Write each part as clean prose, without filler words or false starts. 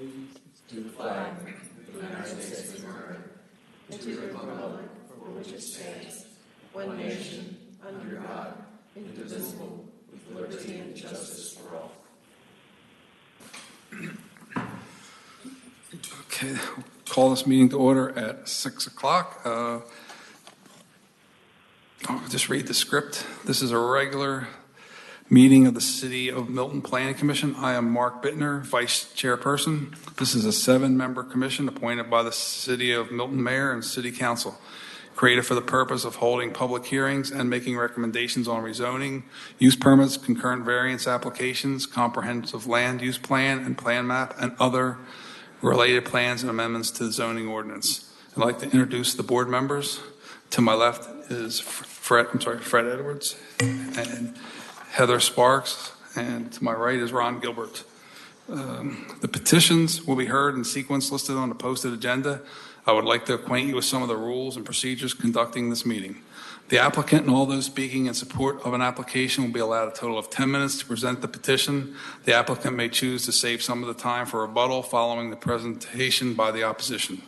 allegiance to the flag of the United States of America and to the republic for which it stands, one nation, under God, indivisible, with liberty and justice for all. Okay, we'll call this meeting to order at 6 o'clock. I'll just read the script. This is a regular meeting of the City of Milton Planning Commission. I am Mark Bittner, Vice Chairperson. This is a 7-member commission appointed by the City of Milton Mayor and City Council, created for the purpose of holding public hearings and making recommendations on rezoning, use permits, concurrent variance applications, comprehensive land use plan and plan map, and other related plans and amendments to the zoning ordinance. I'd like to introduce the board members. To my left is Fred Edwards and Heather Sparks, and to my right is Ron Gilbert. The petitions will be heard in sequence listed on the posted agenda. I would like to acquaint you with some of the rules and procedures conducting this meeting. The applicant and all those speaking in support of an application will be allowed a total of 10 minutes to present the petition. The applicant may choose to save some of the time for rebuttal following the presentation by the opposition.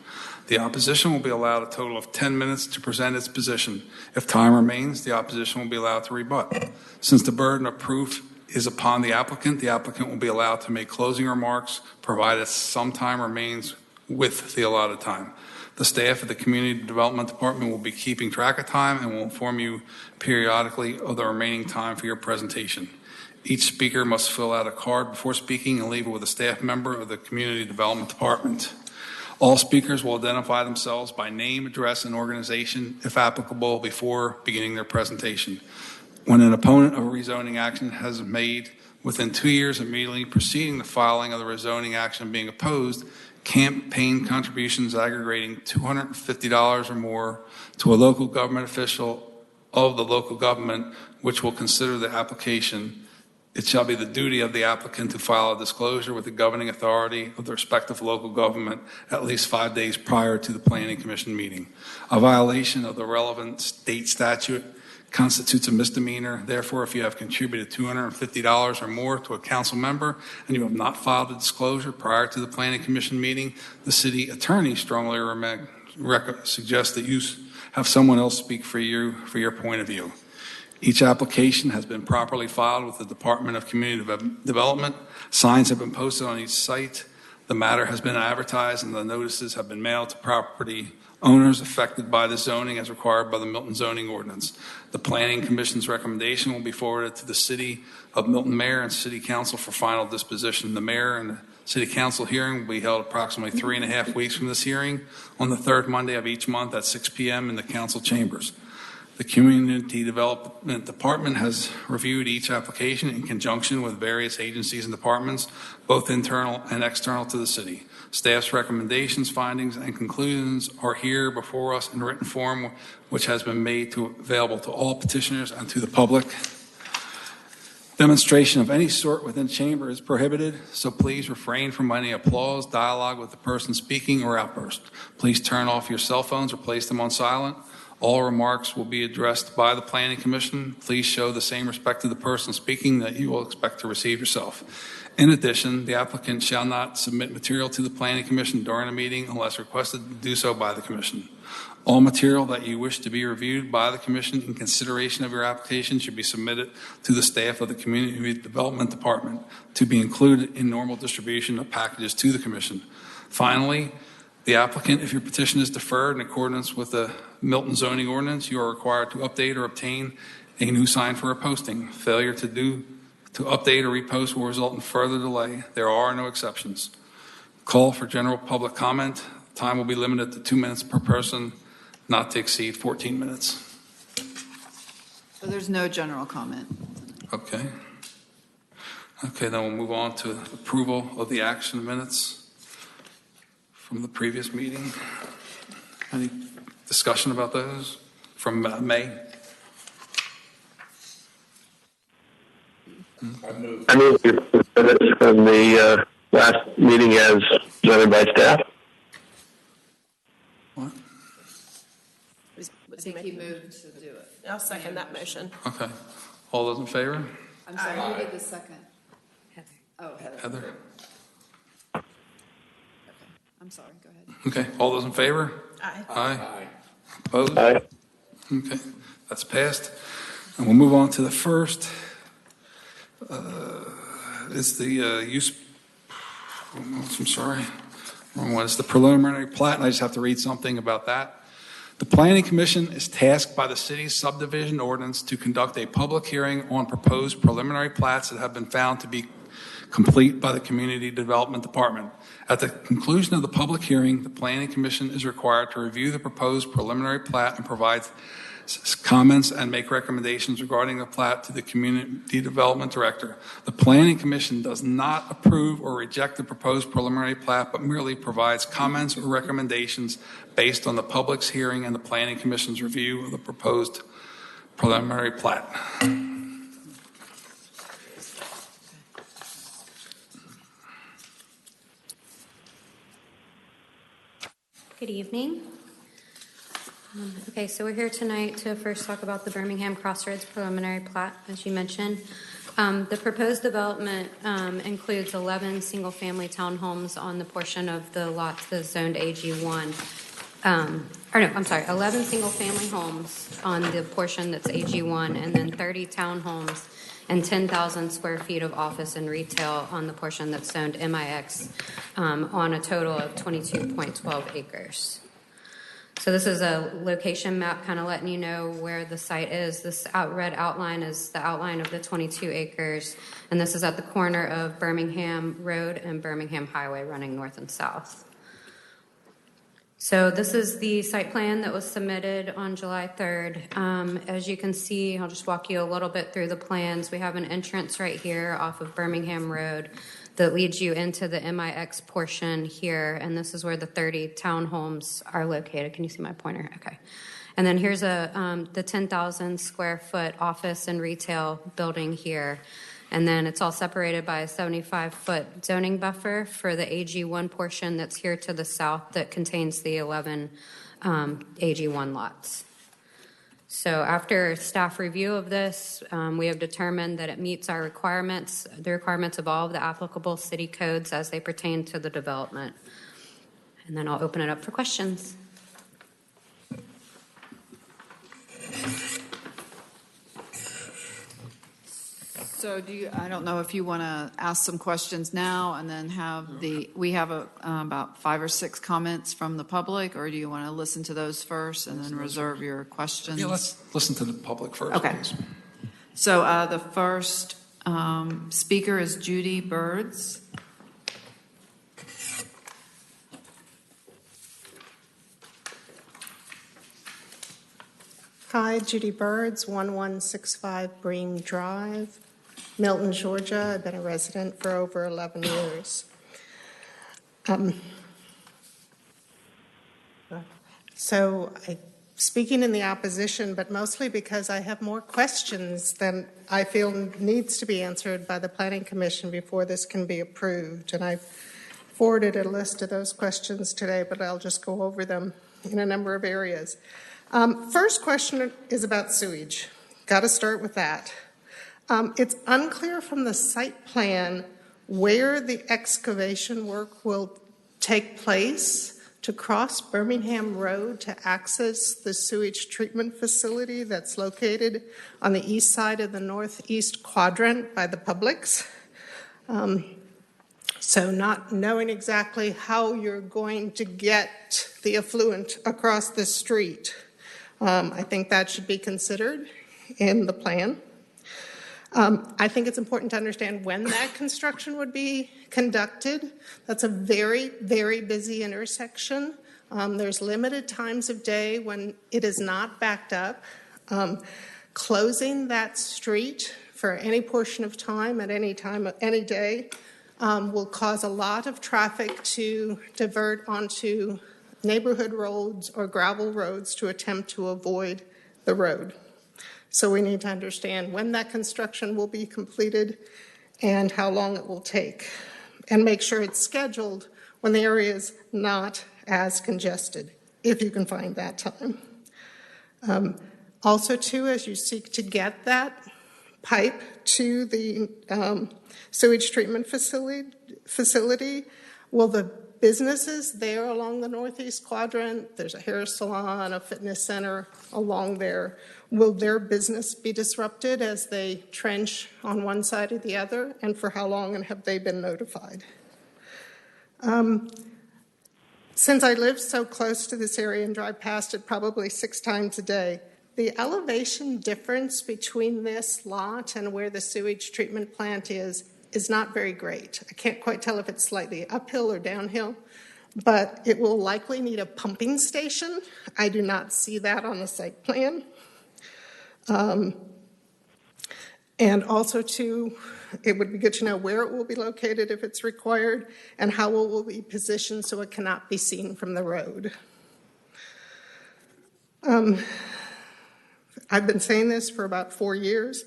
The opposition will be allowed a total of 10 minutes to present its position. If time remains, the opposition will be allowed to rebut. Since the burden of proof is upon the applicant will be allowed to make closing remarks, provided some time remains with the allotted time. The staff of the Community Development Department will be keeping track of time and will inform you periodically of the remaining time for your presentation. Each speaker must fill out a card before speaking and leave it with a staff member of the Community Development Department. All speakers will identify themselves by name, address, and organization, if applicable, before beginning their presentation. When an opponent of a rezoning action has made within 2 years immediately preceding the filing of the rezoning action being opposed, campaign contributions aggregating $250 or more to a local government official of the local government which will consider the application, it shall be the duty of the applicant to file a disclosure with the governing authority of the respective local government at least 5 days prior to the Planning Commission meeting. A violation of the relevant state statute constitutes a misdemeanor. Therefore, if you have contributed $250 or more to a council member and you have not filed a disclosure prior to the Planning Commission meeting, the city attorney strongly suggests that you have someone else speak for you for your point of view. Each application has been properly filed with the Department of Community Development. Signs have been posted on each site. The matter has been advertised and the notices have been mailed to property owners affected by the zoning as required by the Milton zoning ordinance. The Planning Commission's recommendation will be forwarded to the City of Milton Mayor and City Council for final disposition. The Mayor and the City Council hearing will be held approximately 3.5 weeks from this hearing on the third Monday of each month at 6 p.m. in the council chambers. The Community Development Department has reviewed each application in conjunction with various agencies and departments, both internal and external to the city. Staff's recommendations, findings, and conclusions are here before us in written form, which has been made available to all petitioners and to the public. Demonstration of any sort within chamber is prohibited, so please refrain from any applause, dialogue with the person speaking, or outburst. Please turn off your cell phones or place them on silent. All remarks will be addressed by the Planning Commission. Please show the same respect to the person speaking that you will expect to receive yourself. In addition, the applicant shall not submit material to the Planning Commission during a meeting unless requested to do so by the Commission. All material that you wish to be reviewed by the Commission in consideration of your application should be submitted to the staff of the Community Development Department to be included in normal distribution of packages to the Commission. Finally, the applicant, if your petition is deferred in accordance with the Milton zoning ordinance, you are required to update or obtain a new sign for a posting. Failure to update or repost will result in further delay. There are no exceptions. Call for general public comment. Time will be limited to 2 minutes per person, not to exceed 14 minutes. So there's no general comment. Okay. Okay, then we'll move on to approval of the action minutes from the previous meeting. Any discussion about those from May? I move the minutes from the last meeting as presented by staff. What? I think he moved to do it. I'll second that motion. Okay. All those in favor? I'm sorry, who did the second? Heather. Oh, Heather. Heather? I'm sorry, go ahead. Okay, all those in favor? Aye. Aye. Opposed? Aye. Okay, that's passed. And we'll move on to the first. It's the use, I'm sorry, wrong one. It's the preliminary plat, and I just have to read something about that. The Planning Commission is tasked by the city's subdivision ordinance to conduct a public hearing on proposed preliminary plats that have been found to be complete by the Community Development Department. At the conclusion of the public hearing, the Planning Commission is required to review the proposed preliminary plat and provide comments and make recommendations regarding the plat to the Community Development Director. The Planning Commission does not approve or reject the proposed preliminary plat, but merely provides comments or recommendations based on the public's hearing and the Planning Commission's review of the proposed preliminary plat. Good evening. Okay, so we're here tonight to first talk about the Birmingham Crossroads preliminary plat, as you mentioned. The proposed development includes 11 single-family townhomes on the portion of the lot that's zoned AG1. 11 single-family homes on the portion that's AG1, and then 30 townhomes and 10,000 square feet of office and retail on the portion that's zoned MIX, on a total of 22.12 acres. So this is a location map kind of letting you know where the site is. This red outline is the outline of the 22 acres, and this is at the corner of Birmingham Road and Birmingham Highway running north and south. So this is the site plan that was submitted on July 3rd. As you can see, I'll just walk you a little bit through the plans. We have an entrance right here off of Birmingham Road that leads you into the MIX portion here, and this is where the 30 townhomes are located. Can you see my pointer? Okay. And then here's the 10,000 square foot office and retail building here. And then it's all separated by a 75-foot zoning buffer for the AG1 portion that's here to the south that contains the 11 AG1 lots. So after staff review of this, we have determined that it meets our requirements, the requirements of all of the applicable city codes as they pertain to the development. And then I'll open it up for questions. So I don't know if you want to ask some questions now and then we have about 5 or 6 comments from the public, or do you want to listen to those first and then reserve your questions? Yeah, let's listen to the public first, Okay. please. So the first speaker is Judy Birds. Hi, Judy Birds, 1165 Bream Drive, Milton, Georgia. I've been a resident for over 11 years. So I'm speaking in the opposition, but mostly because I have more questions than I feel needs to be answered by the Planning Commission before this can be approved. And I've forwarded a list of those questions today, but I'll just go over them in a number of areas. First question is about sewage. Got to start with that. It's unclear from the site plan where the excavation work will take place to cross Birmingham Road to access the sewage treatment facility that's located on the east side of the northeast quadrant by the Publix. So not knowing exactly how you're going to get the effluent across the street. I think that should be considered in the plan. I think it's important to understand when that construction would be conducted. That's a very, very busy intersection. There's limited times of day when it is not backed up. Closing that street for any portion of time at any time, any day, will cause a lot of traffic to divert onto neighborhood roads or gravel roads to attempt to avoid the road. So we need to understand when that construction will be completed and how long it will take, and make sure it's scheduled when the area is not as congested, if you can find that time. Also, too, as you seek to get that pipe to the sewage treatment facility, Will the businesses there along the northeast quadrant, there's a hair salon, a fitness center along there, will their business be disrupted as they trench on one side or the other? And for how long, and have they been notified? Since I live so close to this area and drive past it probably 6 times a day, the elevation difference between this lot and where the sewage treatment plant is not very great. I can't quite tell if it's slightly uphill or downhill, but it will likely need a pumping station. I do not see that on the site plan. And also, too, it would be good to know where it will be located if it's required and how it will be positioned so it cannot be seen from the road. I've been saying this for about 4 years.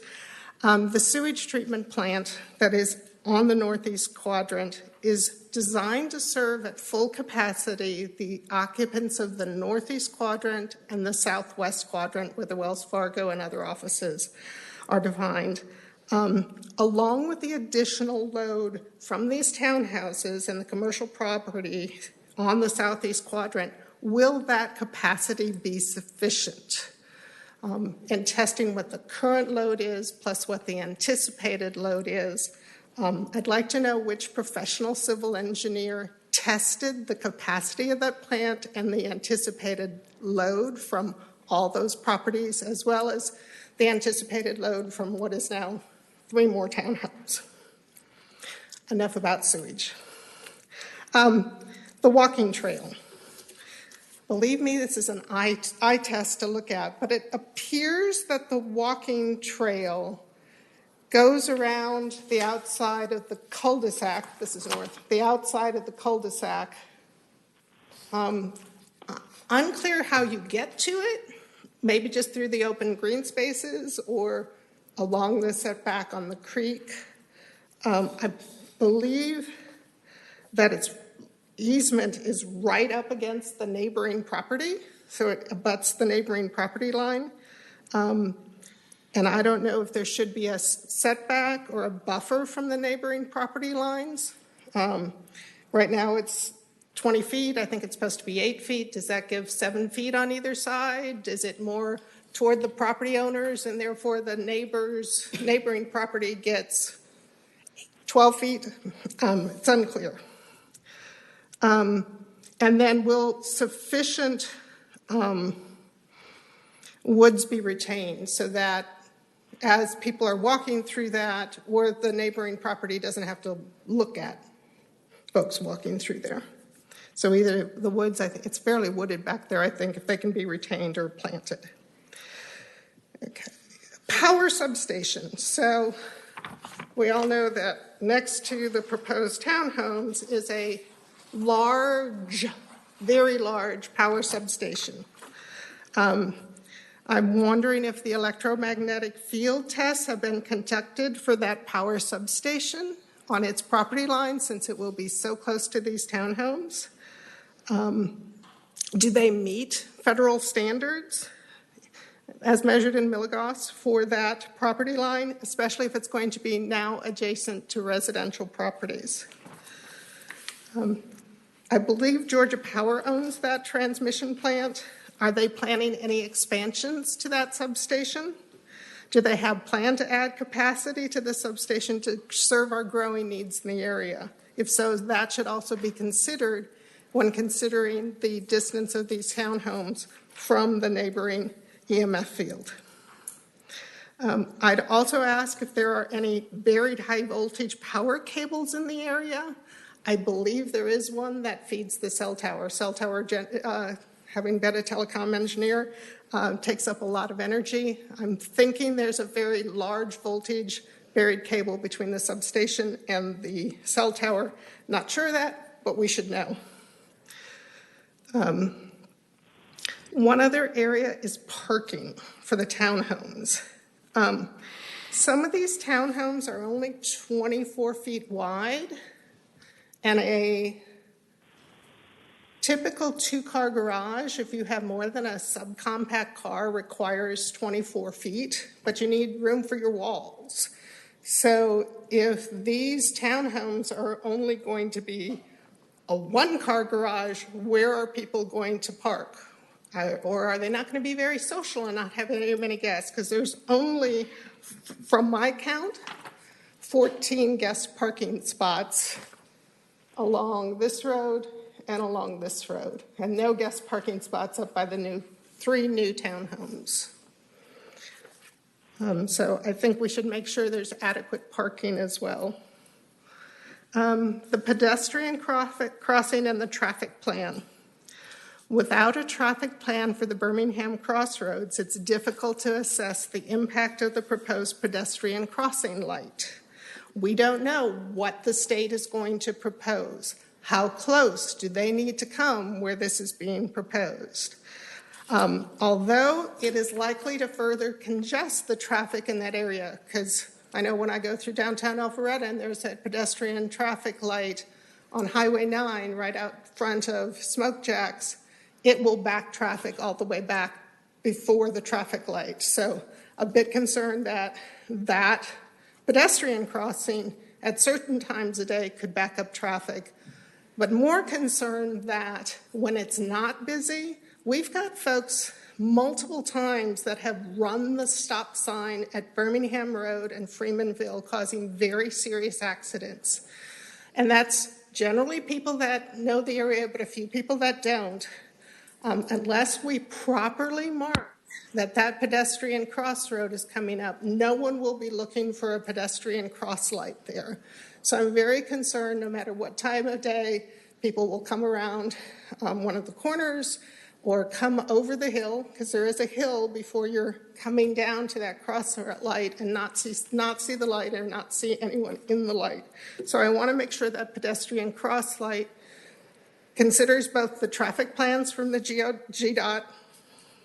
The sewage treatment plant that is on the northeast quadrant is designed to serve at full capacity the occupants of the northeast quadrant and the southwest quadrant where the Wells Fargo and other offices are defined, along with the additional load from these townhouses and the commercial property on the southeast quadrant. Will that capacity be sufficient? And testing what the current load is plus what the anticipated load is. I'd like to know which professional civil engineer tested the capacity of that plant and the anticipated load from all those properties, as well as the anticipated load from what is now 3 more townhomes. Enough about sewage. The walking trail. Believe me, this is an eye test to look at, but it appears that the walking trail goes around the outside of the cul-de-sac. This is north. The outside of the cul-de-sac. Unclear how you get to it. Maybe just through the open green spaces or along the setback on the creek. I believe that its easement is right up against the neighboring property, so it abuts the neighboring property line. And I don't know if there should be a setback or a buffer from the neighboring property lines. Right now it's 20 feet. I think it's supposed to be 8 feet. Does that give 7 feet on either side? Is it more toward the property owners and therefore the neighboring property gets 12 feet? It's unclear. And then will sufficient woods be retained so that as people are walking through that, or the neighboring property doesn't have to look at folks walking through there? So either the woods, I think it's fairly wooded back there, I think, if they can be retained or planted. Okay. Power substation. So we all know that next to the proposed townhomes is a large, very large power substation. I'm wondering if the electromagnetic field tests have been conducted for that power substation on its property line, since it will be so close to these townhomes. Do they meet federal standards as measured in milligauss for that property line, especially if it's going to be now adjacent to residential properties? I believe Georgia Power owns that transmission plant. Are they planning any expansions to that substation? Do they have planned to add capacity to the substation to serve our growing needs in the area? If so, that should also be considered when considering the distance of these townhomes from the neighboring EMF field. I'd also ask if there are any buried high voltage power cables in the area. I believe there is one that feeds the cell tower. Cell tower, having been a telecom engineer, takes up a lot of energy. I'm thinking there's a very large voltage buried cable between the substation and the cell tower. Not sure of that, but we should know. One other area is parking for the townhomes. Some of these townhomes are only 24 feet wide, and a typical 2-car garage, if you have more than a subcompact car, requires 24 feet, but you need room for your walls. So if these townhomes are only going to be a one-car garage, where are people going to park? Or are they not going to be very social and not have very many guests? Because there's only, from my count, 14 guest parking spots along this road and along this road, and no guest parking spots up by the 3 new townhomes. So I think we should make sure there's adequate parking as well. The pedestrian crossing and the traffic plan. Without a traffic plan for the Birmingham Crossroads, it's difficult to assess the impact of the proposed pedestrian crossing light. We don't know what the state is going to propose. How close do they need to come where this is being proposed? Although it is likely to further congest the traffic in that area, because I know when I go through downtown Alpharetta and there's that pedestrian traffic light on Highway 9 right out front of Smoke Jacks, it will back traffic all the way back before the traffic light. So a bit concerned that that pedestrian crossing at certain times a day could back up traffic, but more concerned that when it's not busy, we've got folks multiple times that have run the stop sign at Birmingham Road and Freemanville, causing very serious accidents. And that's generally people that know the area, but a few people that don't. Unless we properly mark that pedestrian crossroad is coming up, no one will be looking for a pedestrian cross light there. So I'm very concerned no matter what time of day, people will come around one of the corners or come over the hill, because there is a hill before you're coming down to that cross light, and not see the light or not see anyone in the light. So I want to make sure that pedestrian cross light considers both the traffic plans from the GDOT,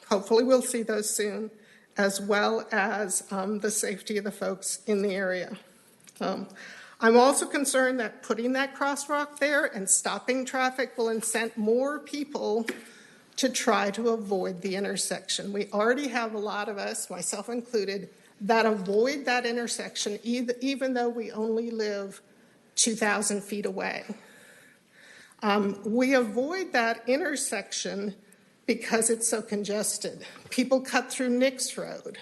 hopefully we'll see those soon, as well as the safety of the folks in the area. I'm also concerned that putting that crosswalk there and stopping traffic will incent more people to try to avoid the intersection. We already have a lot of us, myself included, that avoid that intersection even though we only live 2,000 feet away. We avoid that intersection because it's so congested. People cut through Nix Road.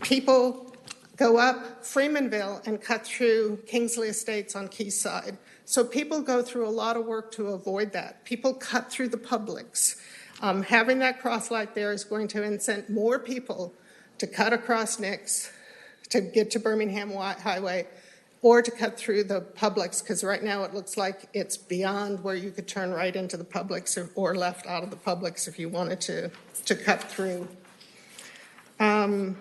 People go up Freemanville and cut through Kingsley Estates on Quayside. So people go through a lot of work to avoid that. People cut through the Publix. Having that cross light there is going to incent more people to cut across Nix to get to Birmingham Highway, or to cut through the Publix, because right now it looks like it's beyond where you could turn right into the Publix or left out of the Publix if you wanted to cut through. I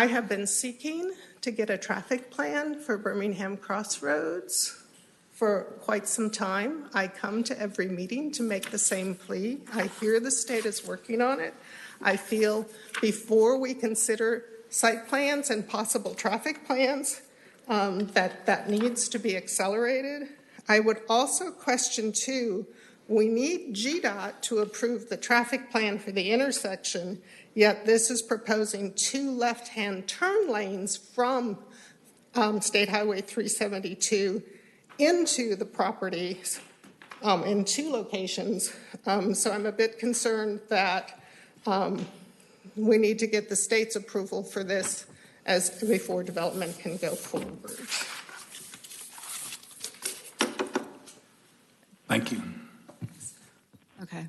have been seeking to get a traffic plan for Birmingham Crossroads for quite some time. I come to every meeting to make the same plea. I hear the state is working on it. I feel before we consider site plans and possible traffic plans, that needs to be accelerated. I would also question, too, we need GDOT to approve the traffic plan for the intersection, yet this is proposing 2 left-hand turn lanes from State Highway 372 into the properties in 2 locations. So I'm a bit concerned that we need to get the state's approval for this before development can go forward. Thank you. Okay.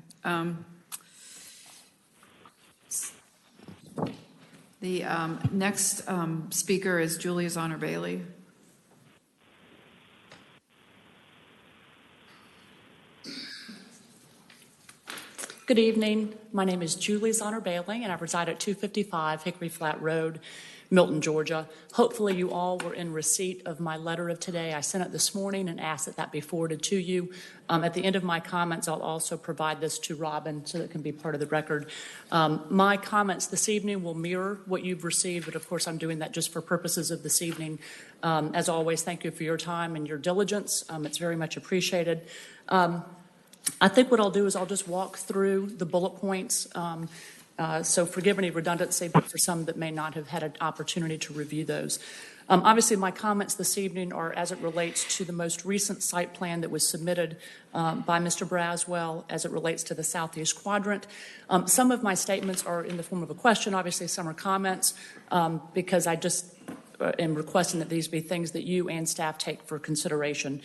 The next speaker is Julie Zonner Bailey. Good evening. My name is Julie Zonner Bailey, and I reside at 255 Hickory Flat Road, Milton, Georgia. Hopefully you all were in receipt of my letter of today. I sent it this morning and asked that that be forwarded to you. At the end of my comments, I'll also provide this to Robin so that it can be part of the record. My comments this evening will mirror what you've received, but of course I'm doing that just for purposes of this evening. As always, thank you for your time and your diligence. It's very much appreciated. I think what I'll do is I'll just walk through the bullet points So forgive any redundancy, but for some that may not have had an opportunity to review those. Obviously, my comments this evening are as it relates to the most recent site plan that was submitted by Mr. Braswell as it relates to the southeast quadrant. Some of my statements are in the form of a question. Obviously, some are comments because I just am requesting that these be things that you and staff take for consideration.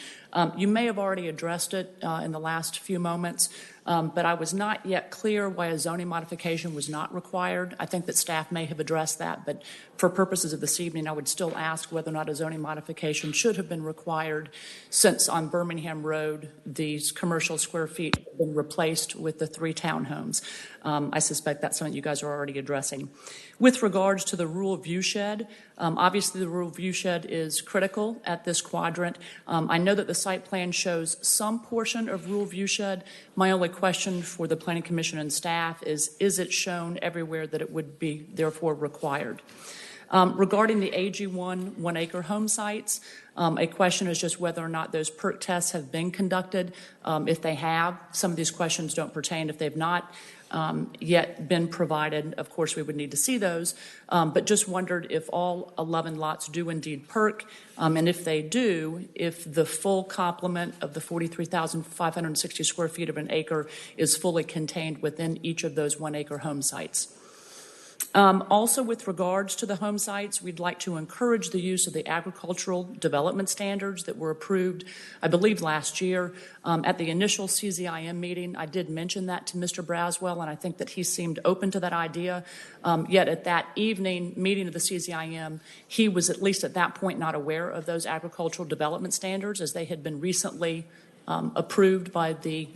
You may have already addressed it in the last few moments, but I was not yet clear why a zoning modification was not required. I think that staff may have addressed that, but for purposes of this evening, I would still ask whether or not a zoning modification should have been required, since on Birmingham Road, these commercial square feet have been replaced with the 3 townhomes. I suspect that's something you guys are already addressing. With regards to the rural view shed, obviously the rural view shed is critical at this quadrant. I know that the site plan shows some portion of rural view shed. My only question for the Planning Commission and staff is it shown everywhere that it would be therefore required? Regarding the AG1 1-acre home sites, a question is just whether or not those PERC tests have been conducted. If they have, some of these questions don't pertain. If they've not yet been provided, of course, we would need to see those. But just wondered if all 11 lots do indeed PERC, and if they do, if the full complement of the 43,560 square feet of an acre is fully contained within each of those 1-acre home sites. Also, with regards to the home sites, we'd like to encourage the use of the agricultural development standards that were approved, I believe, last year. At the initial CZIM meeting, I did mention that to Mr. Braswell, and I think that he seemed open to that idea. Yet at that evening meeting of the CZIM, he was at least at that point not aware of those agricultural development standards, as they had been recently approved by the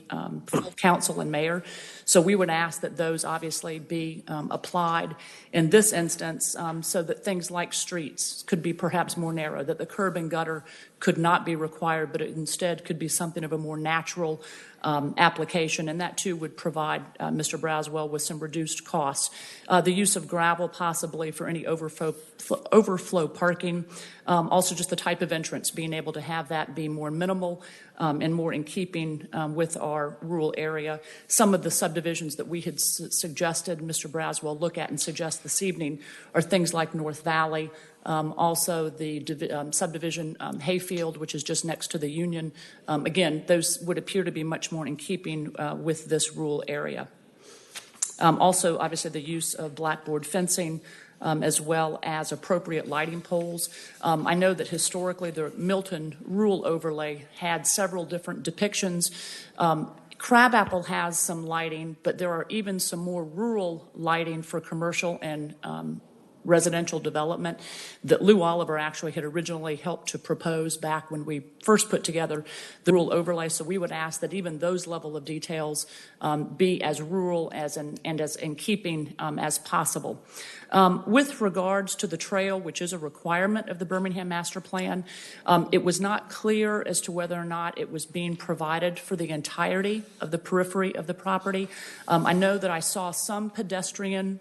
full council and mayor. So we would ask that those obviously be applied in this instance, so that things like streets could be perhaps more narrow, that the curb and gutter could not be required, but it instead could be something of a more natural application, and that too would provide Mr. Braswell with some reduced costs. The use of gravel possibly for any overflow parking, also just the type of entrance, being able to have that be more minimal and more in keeping with our rural area. Some of the subdivisions that we had suggested Mr. Braswell look at and suggest this evening are things like North Valley, also the subdivision Hayfield, which is just next to the Union. Again, those would appear to be much more in keeping with this rural area. Also, obviously, the use of blackboard fencing, as well as appropriate lighting poles. I know that historically the Milton rural overlay had several different depictions. Crabapple has some lighting, but there are even some more rural lighting for commercial and residential development that Lou Oliver actually had originally helped to propose back when we first put together the rural overlay. So we would ask that even those level of details be as rural as and as in keeping as possible. With regards to the trail, which is a requirement of the Birmingham Master Plan, it was not clear as to whether or not it was being provided for the entirety of the periphery of the property. I know that I saw some pedestrian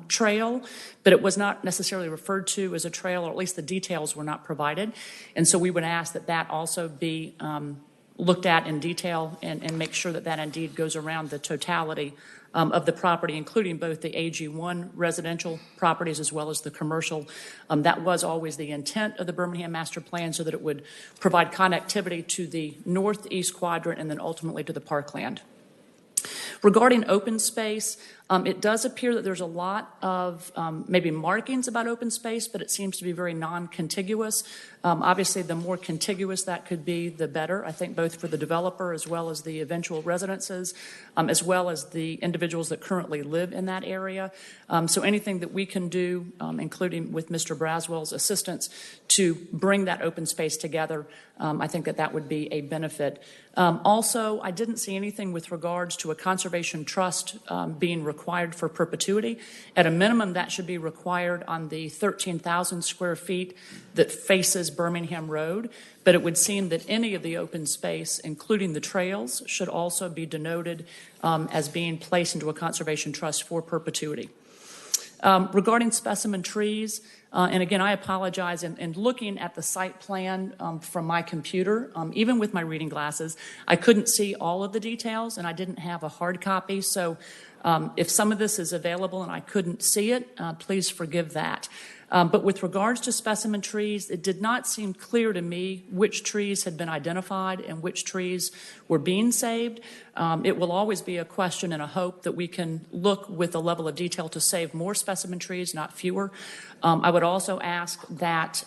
trail, but it was not necessarily referred to as a trail, or at least the details were not provided. And so we would ask that that also be looked at in detail and make sure that that indeed goes around the totality of the property, including both the AG1 residential properties as well as the commercial. That was always the intent of the Birmingham Master Plan, so that it would provide connectivity to the northeast quadrant and then ultimately to the parkland. Regarding open space, it does appear that there's a lot of maybe markings about open space, but it seems to be very non-contiguous. Obviously, the more contiguous that could be, the better, I think, both for the developer as well as the eventual residences, as well as the individuals that currently live in that area. So anything that we can do, including with Mr. Braswell's assistance, to bring that open space together, I think that that would be a benefit. Also, I didn't see anything with regards to a conservation trust being required for perpetuity. At a minimum, that should be required on the 13,000 square feet that faces Birmingham Road, but it would seem that any of the open space, including the trails, should also be denoted as being placed into a conservation trust for perpetuity. Regarding specimen trees, And again, I apologize. In looking at the site plan from my computer, even with my reading glasses, I couldn't see all of the details, and I didn't have a hard copy. So if some of this is available and I couldn't see it, please forgive that. But with regards to specimen trees, it did not seem clear to me which trees had been identified and which trees were being saved. It will always be a question and a hope that we can look with a level of detail to save more specimen trees, not fewer. I would also ask that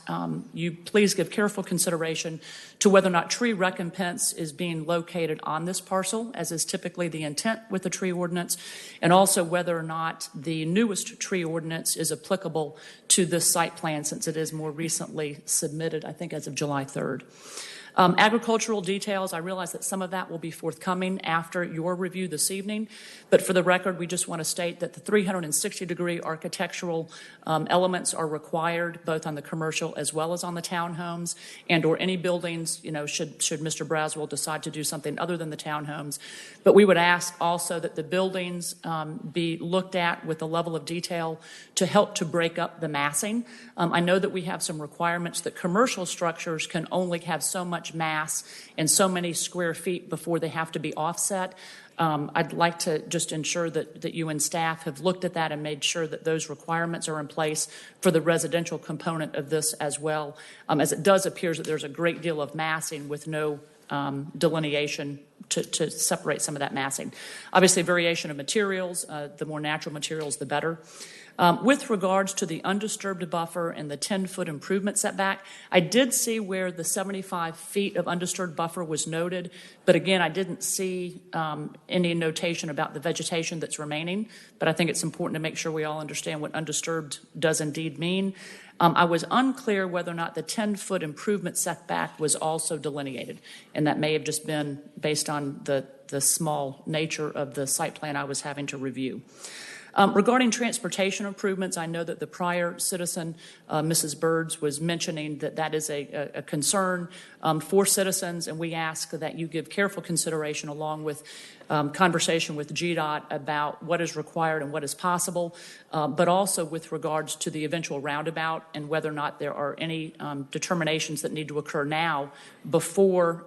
you please give careful consideration to whether or not tree recompense is being located on this parcel, as is typically the intent with the tree ordinance, and also whether or not the newest tree ordinance is applicable to this site plan, since it is more recently submitted, I think as of July 3rd. Agricultural details, I realize that some of that will be forthcoming after your review this evening, but for the record, we just want to state that the 360-degree architectural elements are required both on the commercial as well as on the townhomes and or any buildings, should Mr. Braswell decide to do something other than the townhomes. But we would ask also that the buildings be looked at with a level of detail to help to break up the massing. I know that we have some requirements that commercial structures can only have so much mass and so many square feet before they have to be offset. I'd like to just ensure that you and staff have looked at that and made sure that those requirements are in place for the residential component of this as well, as it does appear that there's a great deal of massing with no delineation to separate some of that massing. Obviously, variation of materials, the more natural materials, the better. With regards to the undisturbed buffer and the 10-foot improvement setback, I did see where the 75 feet of undisturbed buffer was noted, but again, I didn't see any notation about the vegetation that's remaining, but I think it's important to make sure we all understand what undisturbed does indeed mean. I was unclear whether or not the 10-foot improvement setback was also delineated, and that may have just been based on the small nature of the site plan I was having to review. Regarding transportation improvements, I know that the prior citizen, Mrs. Birds, was mentioning that is a concern for citizens, and we ask that you give careful consideration along with conversation with GDOT about what is required and what is possible, but also with regards to the eventual roundabout and whether or not there are any determinations that need to occur now before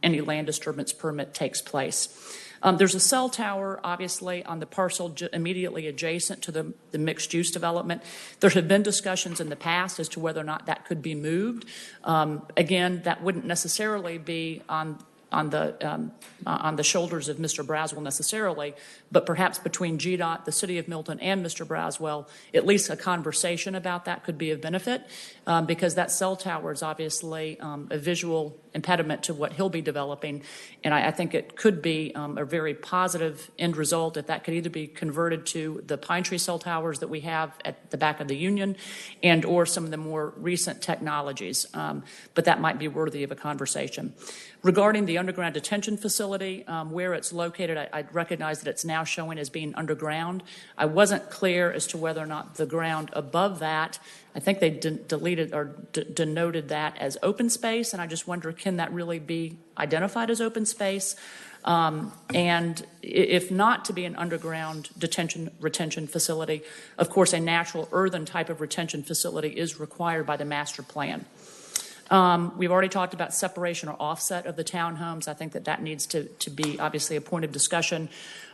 any land disturbance permit takes place. There's a cell tower, obviously, on the parcel immediately adjacent to the mixed-use development. There have been discussions in the past as to whether or not that could be moved. Again, that wouldn't necessarily be on the shoulders of Mr. Braswell necessarily, but perhaps between GDOT, the City of Milton, and Mr. Braswell, at least a conversation about that could be of benefit, because that cell tower is obviously a visual impediment to what he'll be developing, and I think it could be a very positive end result if that could either be converted to the pine tree cell towers that we have at the back of the Union and or some of the more recent technologies, but that might be worthy of a conversation. Regarding the underground detention facility, where it's located, I recognize that it's now showing as being underground. I wasn't clear as to whether or not the ground above that, I think they deleted or denoted that as open space, and I just wonder, can that really be identified as open space? And if not to be an underground retention facility, of course, a natural earthen type of retention facility is required by the master plan. We've already talked about separation or offset of the townhomes. I think that needs to be obviously a point of discussion.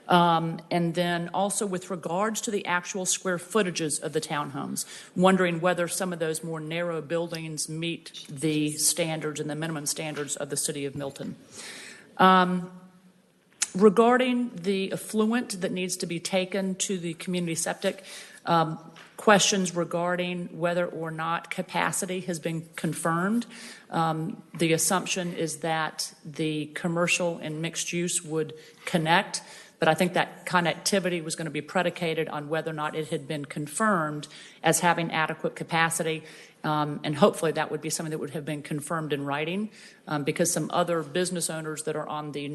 And then also with regards to the actual square footages of the townhomes, wondering whether some of those more narrow buildings meet the standards and the minimum standards of the City of Milton. Regarding the effluent that needs to be taken to the community septic, questions regarding whether or not capacity has been confirmed. The assumption is that the commercial and mixed use would connect, but I think that connectivity was going to be predicated on whether or not it had been confirmed as having adequate capacity. And hopefully that would be something that would have been confirmed in writing, because some other business owners that are on the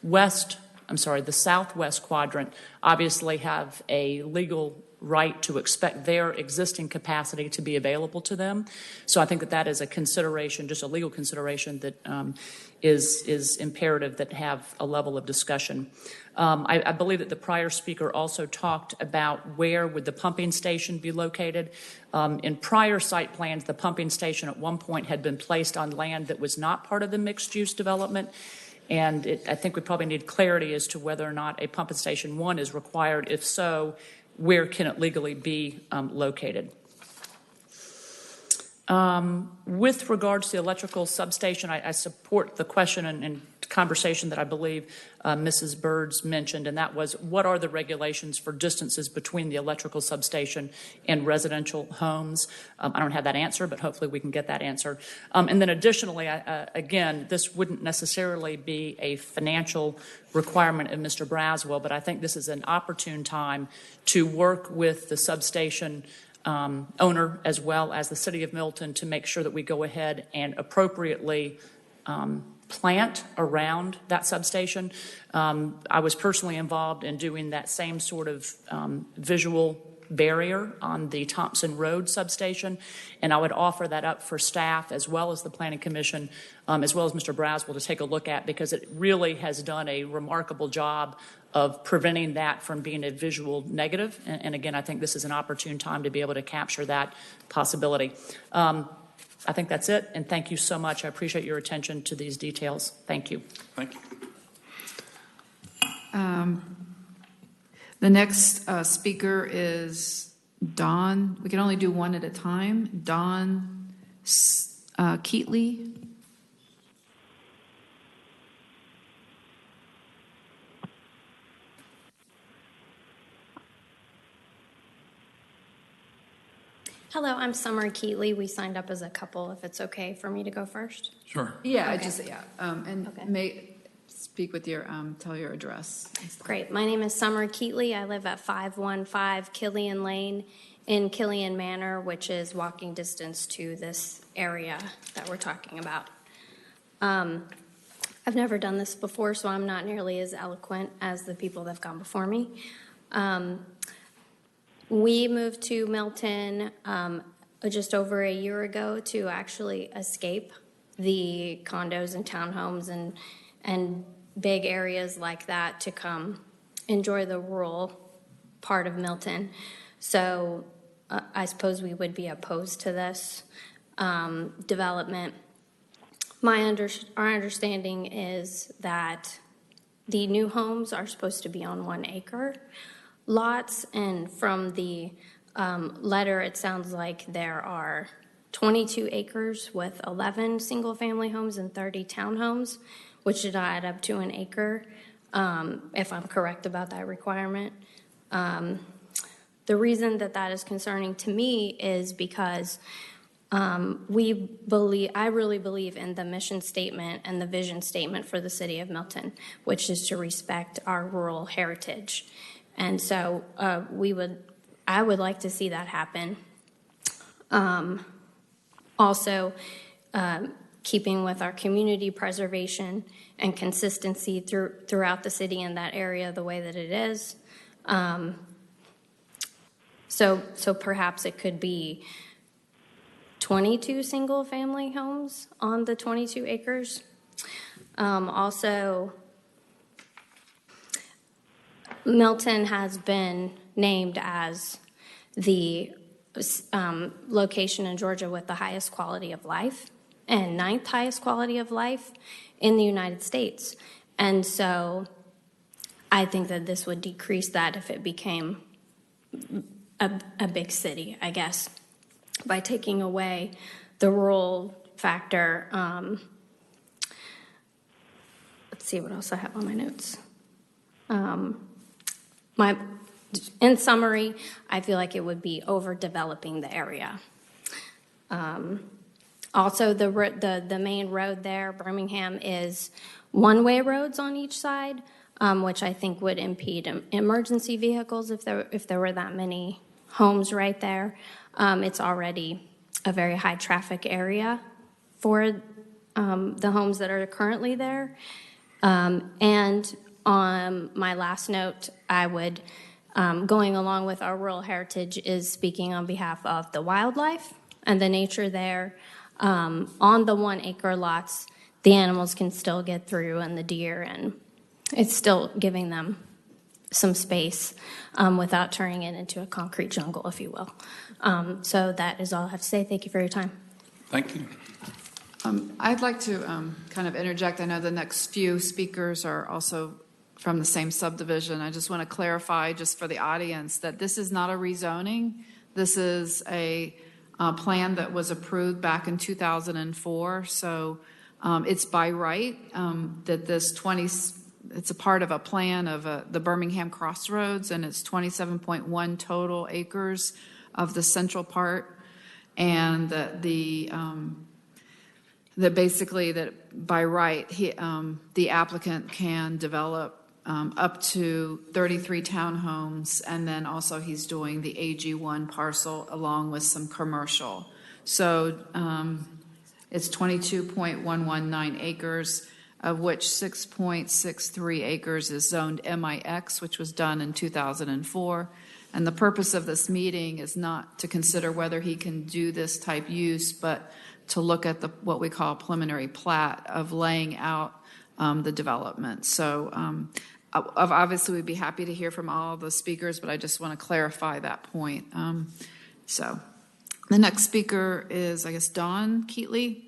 the southwest quadrant obviously have a legal right to expect their existing capacity to be available to them. So I think that that is a consideration, just a legal consideration that is imperative that have a level of discussion. I believe that the prior speaker also talked about where would the pumping station be located. In prior site plans, the pumping station at one point had been placed on land that was not part of the mixed-use development. And I think we probably need clarity as to whether or not a pumping station 1 is required. If so, where can it legally be located? With regards to the electrical substation, I support the question and conversation that I believe Mrs. Birds mentioned, and that was, what are the regulations for distances between the electrical substation and residential homes? I don't have that answer, but hopefully we can get that answer. And then additionally, again, this wouldn't necessarily be a financial requirement of Mr. Braswell, but I think this is an opportune time to work with the substation owner as well as the City of Milton to make sure that we go ahead and appropriately plant around that substation. I was personally involved in doing that same sort of visual barrier on the Thompson Road substation, and I would offer that up for staff as well as the Planning Commission, as well as Mr. Braswell to take a look at, because it really has done a remarkable job of preventing that from being a visual negative. And again, I think this is an opportune time to be able to capture that possibility. I think that's it, and thank you so much. I appreciate your attention to these details. Thank you. Thank you. The next speaker is Don. We can only do one at a time. Don Keatley. Hello, I'm Summer Keatley. We signed up as a couple, if it's okay for me to go first. Sure. Yeah, Okay. And Okay. may speak with your, tell your address. Great. My name is Summer Keatley. I live at 515 Killian Lane in Killian Manor, which is walking distance to this area that we're talking about. I've never done this before, so I'm not nearly as eloquent as the people that have gone before me. We moved to Milton just over a year ago to actually escape the condos and townhomes and big areas like that to come enjoy the rural part of Milton. So I suppose we would be opposed to this development. Our understanding is that the new homes are supposed to be on 1 acre lots, and from the letter, it sounds like there are 22 acres with 11 single-family homes and 30 townhomes, which should add up to 1 acre, if I'm correct about that requirement. The reason that is concerning to me is because I really believe in the mission statement and the vision statement for the City of Milton, which is to respect our rural heritage. And so I would like to see that happen. Also, keeping with our community preservation and consistency throughout the city in that area the way that it is. So perhaps it could be 22 single-family homes on the 22 acres. Also, Milton has been named as the location in Georgia with the highest quality of life and 9th highest quality of life in the United States. And so I think that this would decrease that if it became a big city, I guess, by taking away the rural factor. Let's see what else I have on my notes. In summary, I feel like it would be overdeveloping the area. Also, the main road there, Birmingham, is one-way roads on each side, which I think would impede emergency vehicles if there were that many homes right there. It's already a very high traffic area for the homes that are currently there. And on my last note, I would going along with our rural heritage is speaking on behalf of the wildlife and the nature there. On the 1 acre lots, the animals can still get through and the deer, and it's still giving them some space without turning it into a concrete jungle, if you will. So that is all I have to say. Thank you for your time. Thank you. I'd like to kind of interject. I know the next few speakers are also from the same subdivision. I just want to clarify, just for the audience, that this is not a rezoning. This is a plan that was approved back in 2004. So it's by right that this it's a part of a plan of the Birmingham Crossroads, and it's 27.1 total acres of the central part, and that basically that by right the applicant can develop up to 33 townhomes, and then also he's doing the AG1 parcel along with some commercial. So it's 22.119 acres, of which 6.63 acres is zoned MIX, which was done in 2004. And the purpose of this meeting is not to consider whether he can do this type use, but to look at what we call a preliminary plat of laying out the development. So obviously we'd be happy to hear from all the speakers, but I just want to clarify that point. So the next speaker is, I guess, Dawn Keatley.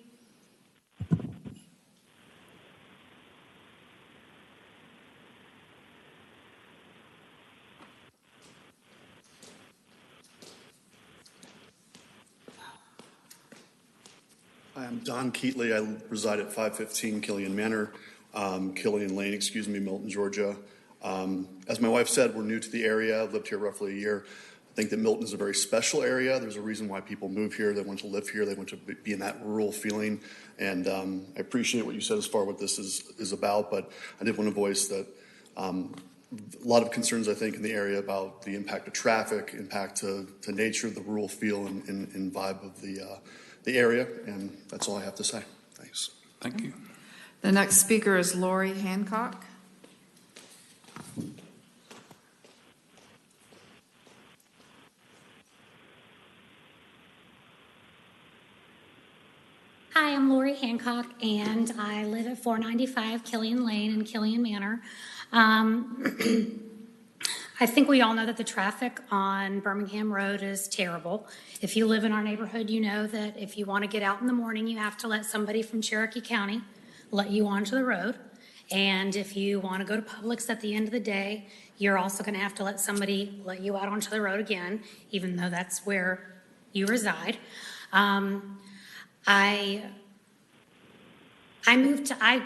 Hi, I'm Don Keatley. I reside at 515 Killian Manor, Killian Lane, Milton, Georgia. As my wife said, we're new to the area. I've lived here roughly a year. I think that Milton is a very special area. There's a reason why people move here. They want to live here. They want to be in that rural feeling. And I appreciate what you said as far as what this is about, but I did want to voice that a lot of concerns, I think, in the area about the impact of traffic, impact to nature, the rural feel and vibe of the area, and that's all I have to say. Thanks. Thank you. The next speaker is Lori Hancock. Hi, I'm Lori Hancock, and I live at 495 Killian Lane in Killian Manor. I think we all know that the traffic on Birmingham Road is terrible. If you live in our neighborhood, you know that if you want to get out in the morning, you have to let somebody from Cherokee County let you onto the road. And if you want to go to Publix at the end of the day, you're also going to have to let somebody let you out onto the road again, even though that's where you reside. I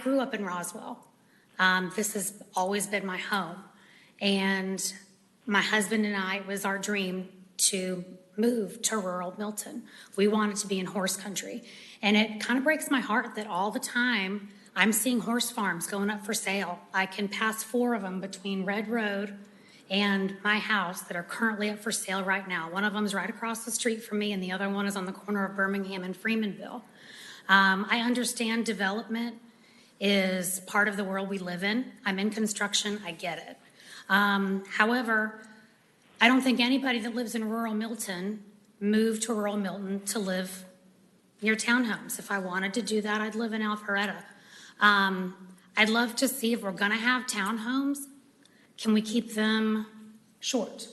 grew up in Roswell. This has always been my home. And my husband and I, it was our dream to move to rural Milton. We wanted to be in horse country. And it kind of breaks my heart that all the time I'm seeing horse farms going up for sale. I can pass 4 of them between Red Road and my house that are currently up for sale right now. One of them is right across the street from me, and the other one is on the corner of Birmingham and Freemanville. I understand development is part of the world we live in. I'm in construction, I get it. However, I don't think anybody that lives in rural Milton moved to rural Milton to live near townhomes. If I wanted to do that, I'd live in Alpharetta. I'd love to see if we're going to have townhomes, can we keep them short?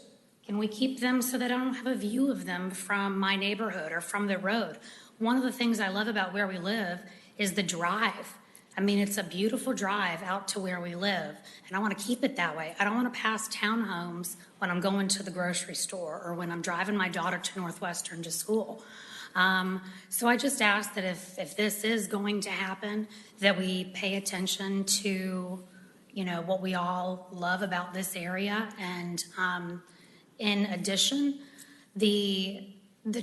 Can we keep them so that I don't have a view of them from my neighborhood or from the road? One of the things I love about where we live is the drive. I mean, it's a beautiful drive out to where we live, and I want to keep it that way. I don't want to pass townhomes when I'm going to the grocery store or when I'm driving my daughter to Northwestern to school. So I just ask that if this is going to happen, that we pay attention to, you know, what we all love about this area. And in addition, the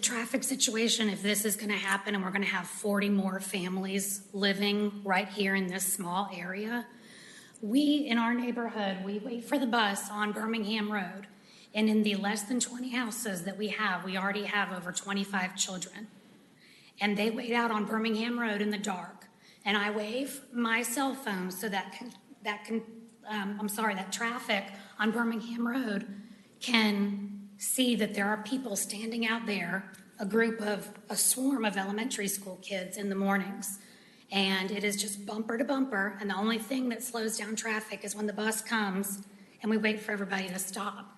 traffic situation, if this is going to happen and we're going to have 40 more families living right here in this small area, we in our neighborhood, we wait for the bus on Birmingham Road. And in the less than 20 houses that we already have over 25 children. And they wait out on Birmingham Road in the dark. And I wave my cell phone so that traffic on Birmingham Road can see that there are people standing out there, a swarm of elementary school kids in the mornings. And it is just bumper to bumper. And the only thing that slows down traffic is when the bus comes and we wait for everybody to stop.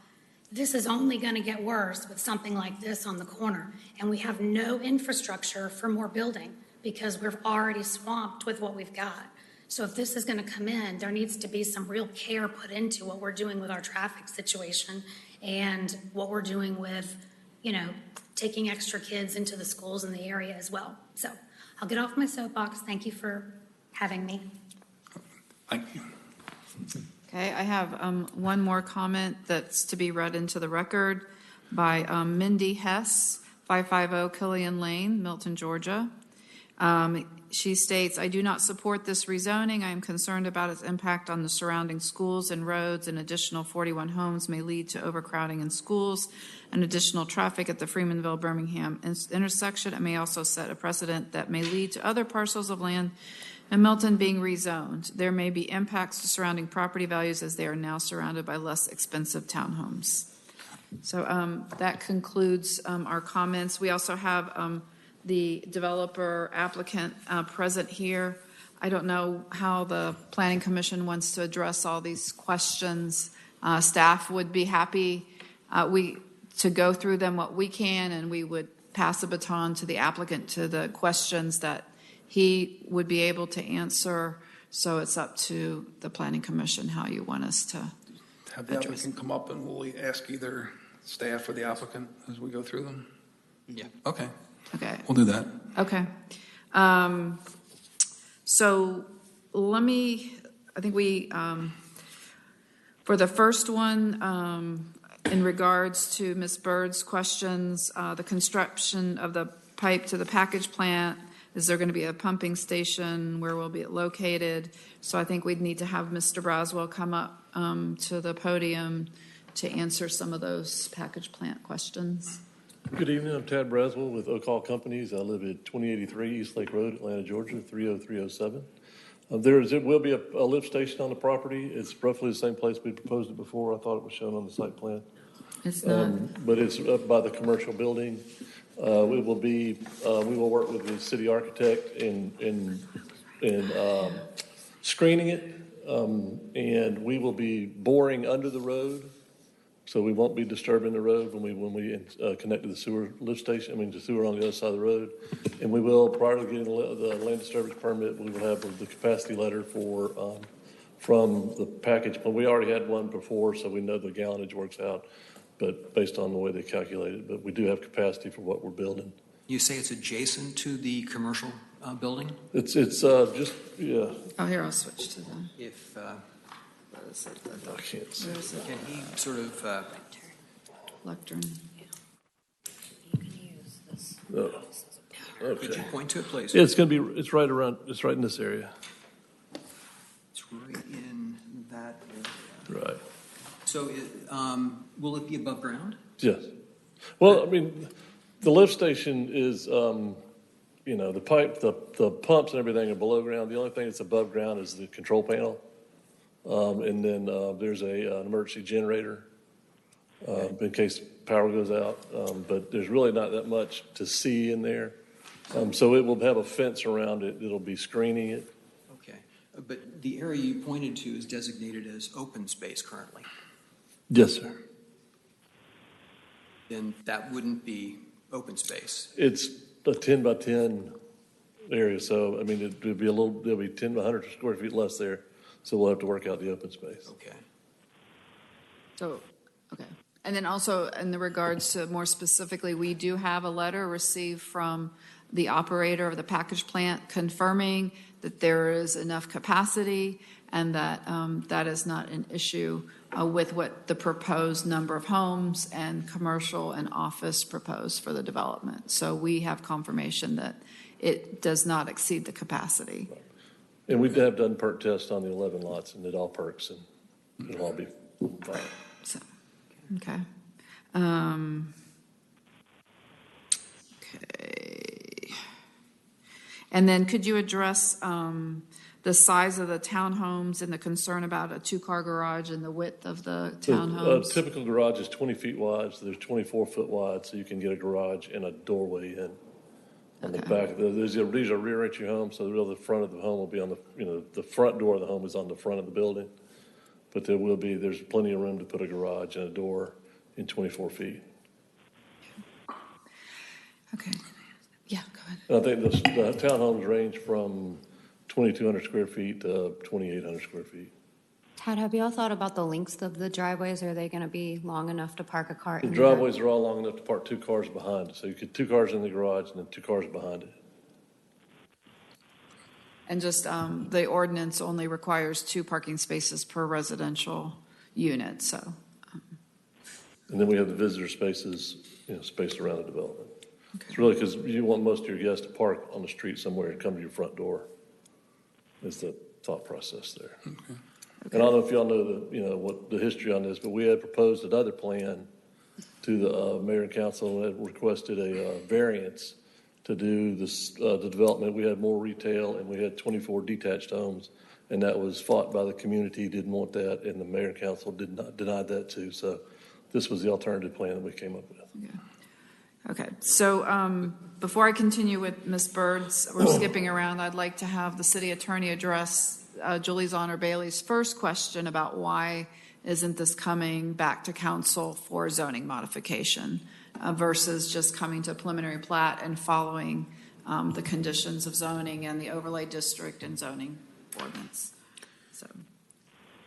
This is only going to get worse with something like this on the corner. And we have no infrastructure for more building because we're already swamped with what we've got. So if this is going to come in, there needs to be some real care put into what we're doing with our traffic situation and what we're doing with, taking extra kids into the schools in the area as well. So I'll get off my soapbox. Thank you for having me. Thank you. Okay, I have one more comment that's to be read into the record by Mindy Hess, 550 Killian Lane, Milton, Georgia. She states, I do not support this rezoning. I am concerned about its impact on the surrounding schools and roads. An additional 41 homes may lead to overcrowding in schools and additional traffic at the Freemanville-Birmingham intersection. It may also set a precedent that may lead to other parcels of land in Milton being rezoned. There may be impacts to surrounding property values as they are now surrounded by less expensive townhomes. So that concludes our comments. We also have the developer applicant present here. I don't know how the Planning Commission wants to address all these questions. Staff would be happy to go through them what we can, and we would pass the baton to the applicant to the questions that he would be able to answer. So it's up to the Planning Commission how you want us to Have the applicant come up and we'll ask either staff or the applicant as we go through them? Yeah. Okay. Okay. We'll do that. Okay. So I think for the first one, in regards to Ms. Bird's questions, the construction of the pipe to the package plant, is there going to be a pumping station? Where will be it located? So I think we'd need to have Mr. Braswell come up to the podium to answer some of those package plant questions. Good evening. I'm Tad Braswell with Oak Hall Companies. I live at 2083 East Lake Road, Atlanta, Georgia, 30307. There will be a lift station on the property. It's roughly the same place we proposed it before. I thought it was shown on the site plan. It's not. But it's up by the commercial building. We will work with the city architect in screening it. And we will be boring under the road. So we won't be disturbing the road when we connect to the sewer lift station, the sewer on the other side of the road. And we will, prior to getting the land disturbance permit, we will have the capacity letter from the package. But we already had one before, so we know the gallonage works out, but based on the way they calculate it. But we do have capacity for what we're building. You say it's adjacent to the commercial building? It's just, yeah. Oh, here, I'll switch to them. If, I can't see. can he sort of, Lectern. Oh, could you okay. point to it, please? Yeah, it's right in this area. It's right in that area. Right. So will it be above ground? Yes. Well, the lift station is, the pipe, the pumps and everything are below ground. The only thing that's above ground is the control panel. And then there's an emergency generator in case power goes out. But there's really not that much to see in there. So it will have a fence around it. It'll be screening it. Okay. But the area you pointed to is designated as open space currently. Yes, sir. Then that wouldn't be open space. It's a 10 by 10 area. So, there'll be 10 by 100 square feet less there. So we'll have to work out the open space. Okay. So, okay. And then also in the regards to more specifically, we do have a letter received from the operator of the package plant confirming that there is enough capacity and that that is not an issue with what the proposed number of homes and commercial and office proposed for the development. So we have confirmation that it does not exceed the capacity. Right. And we have done perk tests on the 11 lots, and it all perks, and it'll all be fine. So, okay. Okay. And then could you address the the size of the townhomes and the concern about a two-car garage and the width of the So, townhomes? typical garage is 20 feet wide, so there's 24 foot wide, so you can get a garage and a doorway in. On the back, these are rear entry homes, so really the front of the home will be on the front door of the home is on the front of the building. But there's plenty of room to put a garage and a door in 24 feet. Okay. Yeah, go ahead. And I think the townhomes range from 2,200 square feet to 2,800 square feet. Todd, have you all thought about the lengths of the driveways? Are they going to be long enough to park a car The in driveways are all long enough to park 2 cars behind it, so you get 2 cars in the garage and then 2 cars behind it. And just the ordinance only requires 2 parking spaces per residential unit, so. And then we have the visitor spaces, spaced around the development. It's really because you want most of your guests to park on the street somewhere and come to your front door. Is the thought process there. Okay. And I don't know if y'all know what the history on this, but we had proposed another plan to the mayor and council and had requested a variance to do this, the development. We had more retail and we had 24 detached homes, and that was fought by the community, didn't want that, and the mayor and council denied that too. So this was the alternative plan that we came up with. Yeah. Okay, so before I continue with Ms. Bird's, we're skipping around, I'd like to have the city attorney address Julie Zonner Bailey's first question about why isn't this coming back to council for zoning modification versus just coming to preliminary plat and following the conditions of zoning and the overlay district and zoning ordinance. So.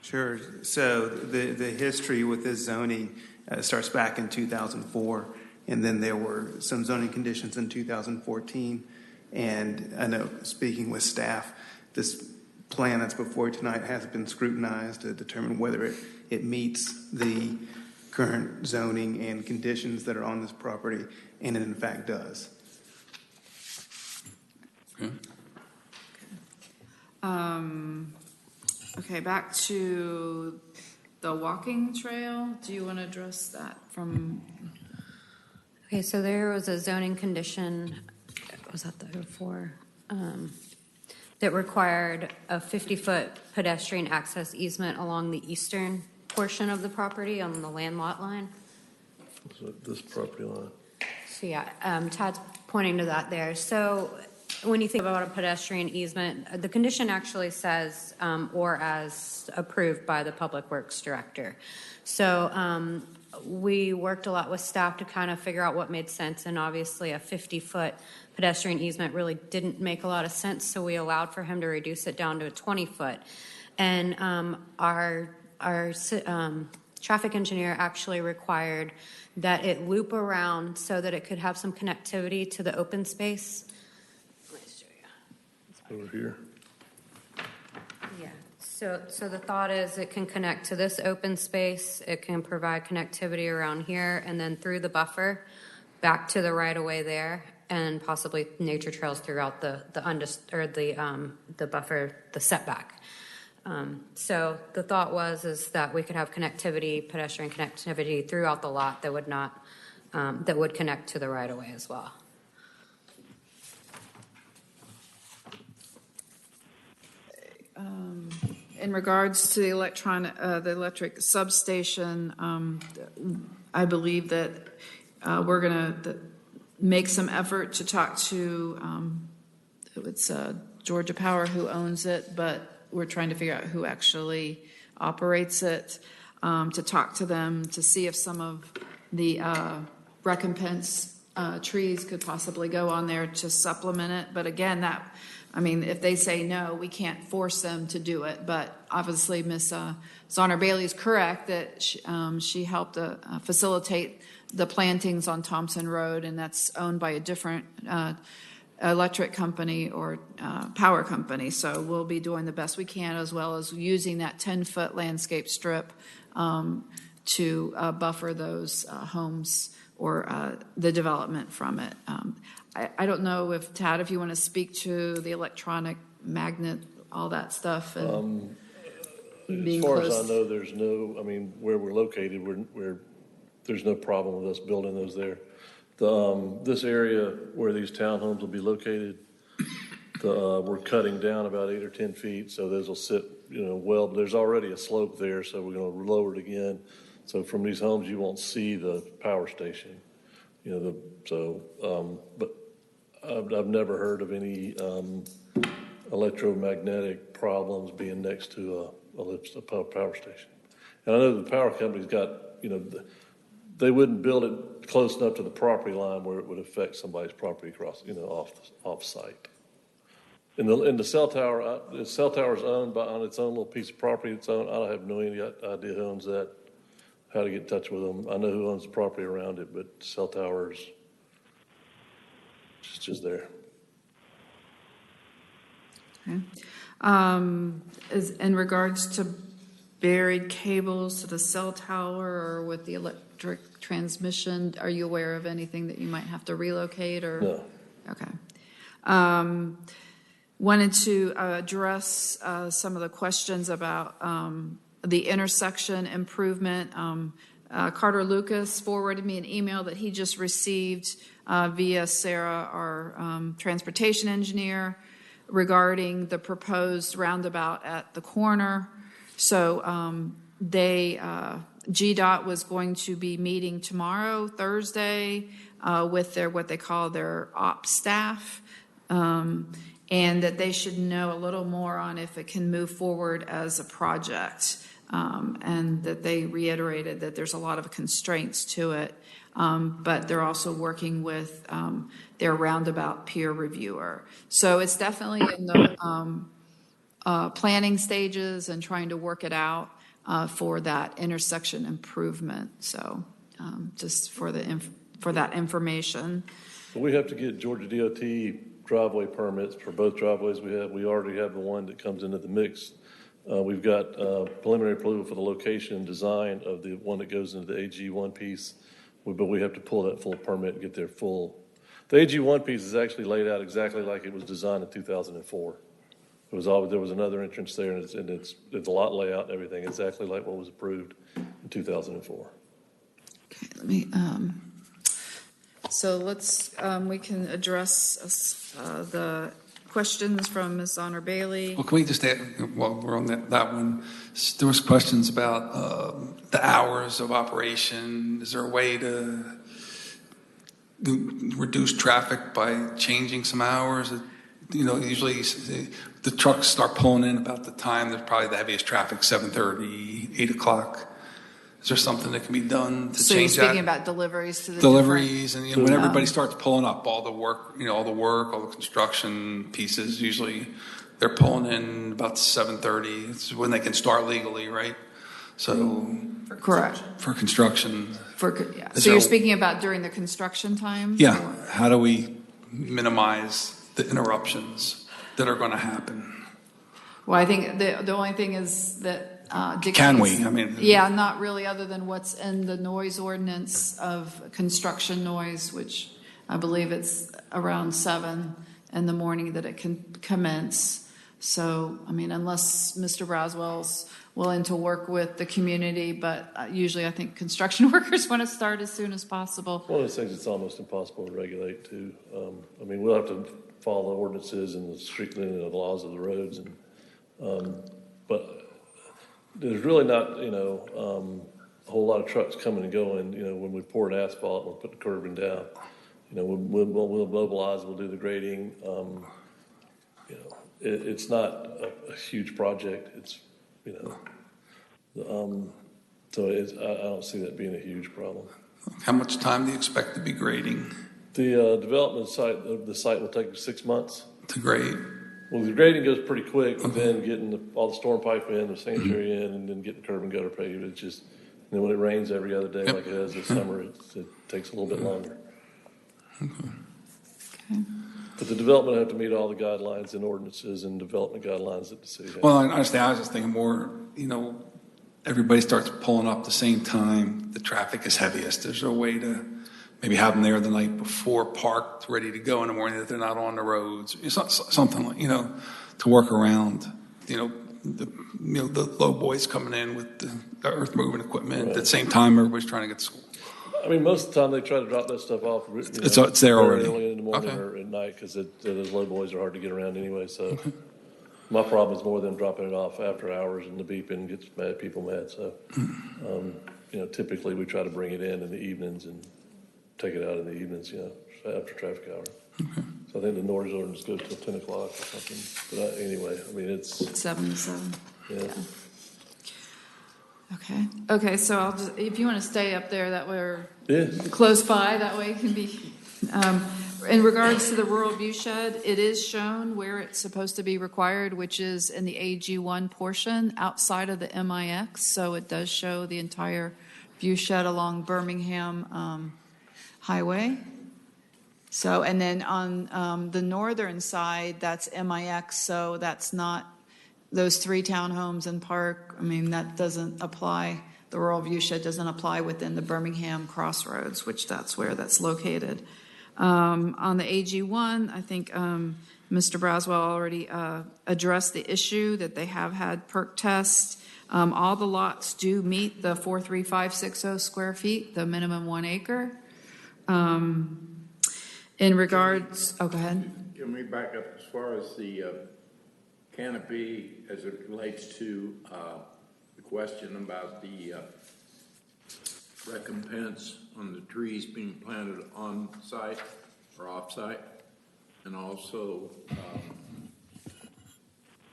Sure. So the history with this zoning starts back in 2004. And then there were some zoning conditions in 2014. And I know, speaking with staff, this plan that's before you tonight has been scrutinized to determine whether it meets the current zoning and conditions that are on this property, and it in fact does. Okay. Okay, back to the walking trail. Do you want to address that from... Okay, so there was a zoning condition, was that the 04, that required a 50-foot pedestrian access easement along the eastern portion of the property on the land lot line. So this property line. So yeah, Todd's pointing to that there. So when you think about a pedestrian easement, the condition actually says, or as approved by the Public Works Director. So we worked a lot with staff to kind of figure out what made sense, and obviously a 50-foot pedestrian easement really didn't make a lot of sense, so we allowed for him to reduce it down to a 20-foot. And our traffic engineer actually required that it loop around so that it could have some connectivity to the open space. Let me show you. Over here. Yeah. So the thought is it can connect to this open space, it can provide connectivity around here, and then through the buffer back to the right of way there, and possibly nature trails throughout the buffer, the setback. So the thought is that we could have connectivity, pedestrian connectivity throughout the lot that would not that would connect to the right of way as well. In regards to the electric substation, I believe that we're going to make some effort to talk to, it's Georgia Power who owns it, but we're trying to figure out who actually operates it, to talk to them to see if some of the recompense trees could possibly go on there to supplement it. But again, if they say no, we can't force them to do it. But obviously, Ms. Zonner Bailey is correct that she helped facilitate the plantings on Thompson Road, and that's owned by a different electric company or power company. So we'll be doing the best we can, as well as using that 10-foot landscape strip to buffer those homes or the development from it. I don't know if, Tad, if you want to speak to the electronic magnet, all that stuff. And as far as I know, there's no, where we're located, there's no problem with us building those there. This area where these townhomes will be located, We're cutting down about 8 or 10 feet, so those will sit, well, there's already a slope there, so we're going to lower it again. So from these homes, you won't see the power station, but I've never heard of any electromagnetic problems being next to a power station. And I know the power company's got, they wouldn't build it close enough to the property line where it would affect somebody's property across, off site. And the cell tower, the cell tower is owned on its own little piece of property. It's owned. I have no idea who owns that, how to get in touch with them. I know who owns the property around it, but cell towers, it's just there. Okay. In regards to buried cables to the cell tower or with the electric transmission, are you aware of anything that you might have to relocate or? No. Okay. Wanted to address some of the questions about the intersection improvement. Carter Lucas forwarded me an email that he just received via Sarah, our transportation engineer, regarding the proposed roundabout at the corner. So GDOT was going to be meeting tomorrow, Thursday, with their what they call their ops staff, and that they should know a little more on if it can move forward as a project, and that they reiterated that there's a lot of constraints to it, but they're also working with their roundabout peer reviewer. So it's definitely in the planning stages and trying to work it out for that intersection improvement. So just for that information. We have to get Georgia DOT driveway permits for both driveways we already have the one that comes into the mix. We've got preliminary approval for the location and design of the one that goes into the AG1 piece, but we have to pull that full permit and get their full. The AG1 piece is actually laid out exactly like it was designed in 2004. There was another entrance there, and it's a lot layout and everything exactly like what was approved in 2004. Okay, let me. So let's we can address the questions from Ms. Honor Bailey. Well, can we just add, while we're on that one, there was questions about the hours of operation. Is there a way to reduce traffic by changing some hours? Usually the trucks start pulling in about the time there's probably the heaviest traffic, 7:30, 8 o'clock. Is there something that can be done to change that? So you're speaking about deliveries to the deliveries, and when everybody starts pulling up all the work, all the construction pieces, usually they're pulling in about 7:30. It's when they can start legally, right? So correct for construction. So you're speaking about during the construction time? Yeah. How do we minimize the interruptions that are going to happen? Well, I think the only thing is that can we? Yeah, not really, other than what's in the noise ordinance of construction noise, which I believe it's around 7 in the morning that it can commence. So, unless Mr. Braswell's willing to work with the community, but usually I think construction workers want to start as soon as possible. One of those things it's almost impossible to regulate too. We'll have to follow the ordinances and the street and the laws of the roads, but there's really not, a whole lot of trucks coming and going. When we pour an asphalt, we'll put the curbing down. We'll mobilize, we'll do the grading. It's not a huge project. It's, so I don't see that being a huge problem. How much time do you expect to be grading? The development site, the site will take 6 months to grade. Well, the grading goes pretty quick, and then getting all the storm pipe in, the sanitary in, and then getting the curb and gutter paved. It's just, and then when it rains every other day like it does this summer, it takes a little bit longer. Okay. But the development have to meet all the guidelines and ordinances and development guidelines that the city has. Well, I understand. I was just thinking more, everybody starts pulling up the same time the traffic is heaviest. There's a way to maybe have them there the night before, parked, ready to go in the morning, that they're not on the roads. Something like, to work around, the low boys coming in with the earth moving equipment. Right. At the same time, everybody's trying to get to school. I mean, most of the time they try to drop that stuff off. It's there very already. early in the morning Okay. or at night because those low boys are hard to get around anyway. So my problem is more them dropping it off after hours and the beeping gets people mad. So, typically we try to bring it in the evenings and take it out in the evenings, after traffic hour. So I think the noise ordinance goes till 10 o'clock or something. But anyway, I mean, it's 7 to 7. yeah. Okay, so I'll just, if you want to stay up there, that way, or Yeah. close by, that way it can be. In regards to the rural view shed, it is shown where it's supposed to be required, which is in the AG1 portion outside of the MIX. So it does show the entire view shed along Birmingham Highway. So, and then on the northern side, that's MIX, so that's not those 3 townhomes and park. I mean, that doesn't apply. The rural view shed doesn't apply within the Birmingham Crossroads, which that's where that's located. On the AG1, I think Mr. Braswell already addressed the issue that they have had perk tests. All the lots do meet the 43560 square feet, the minimum 1 acre. In regards, go ahead. Can we back up as far as the canopy as it relates to the question about the recompense on the trees being planted on site or off site? And also,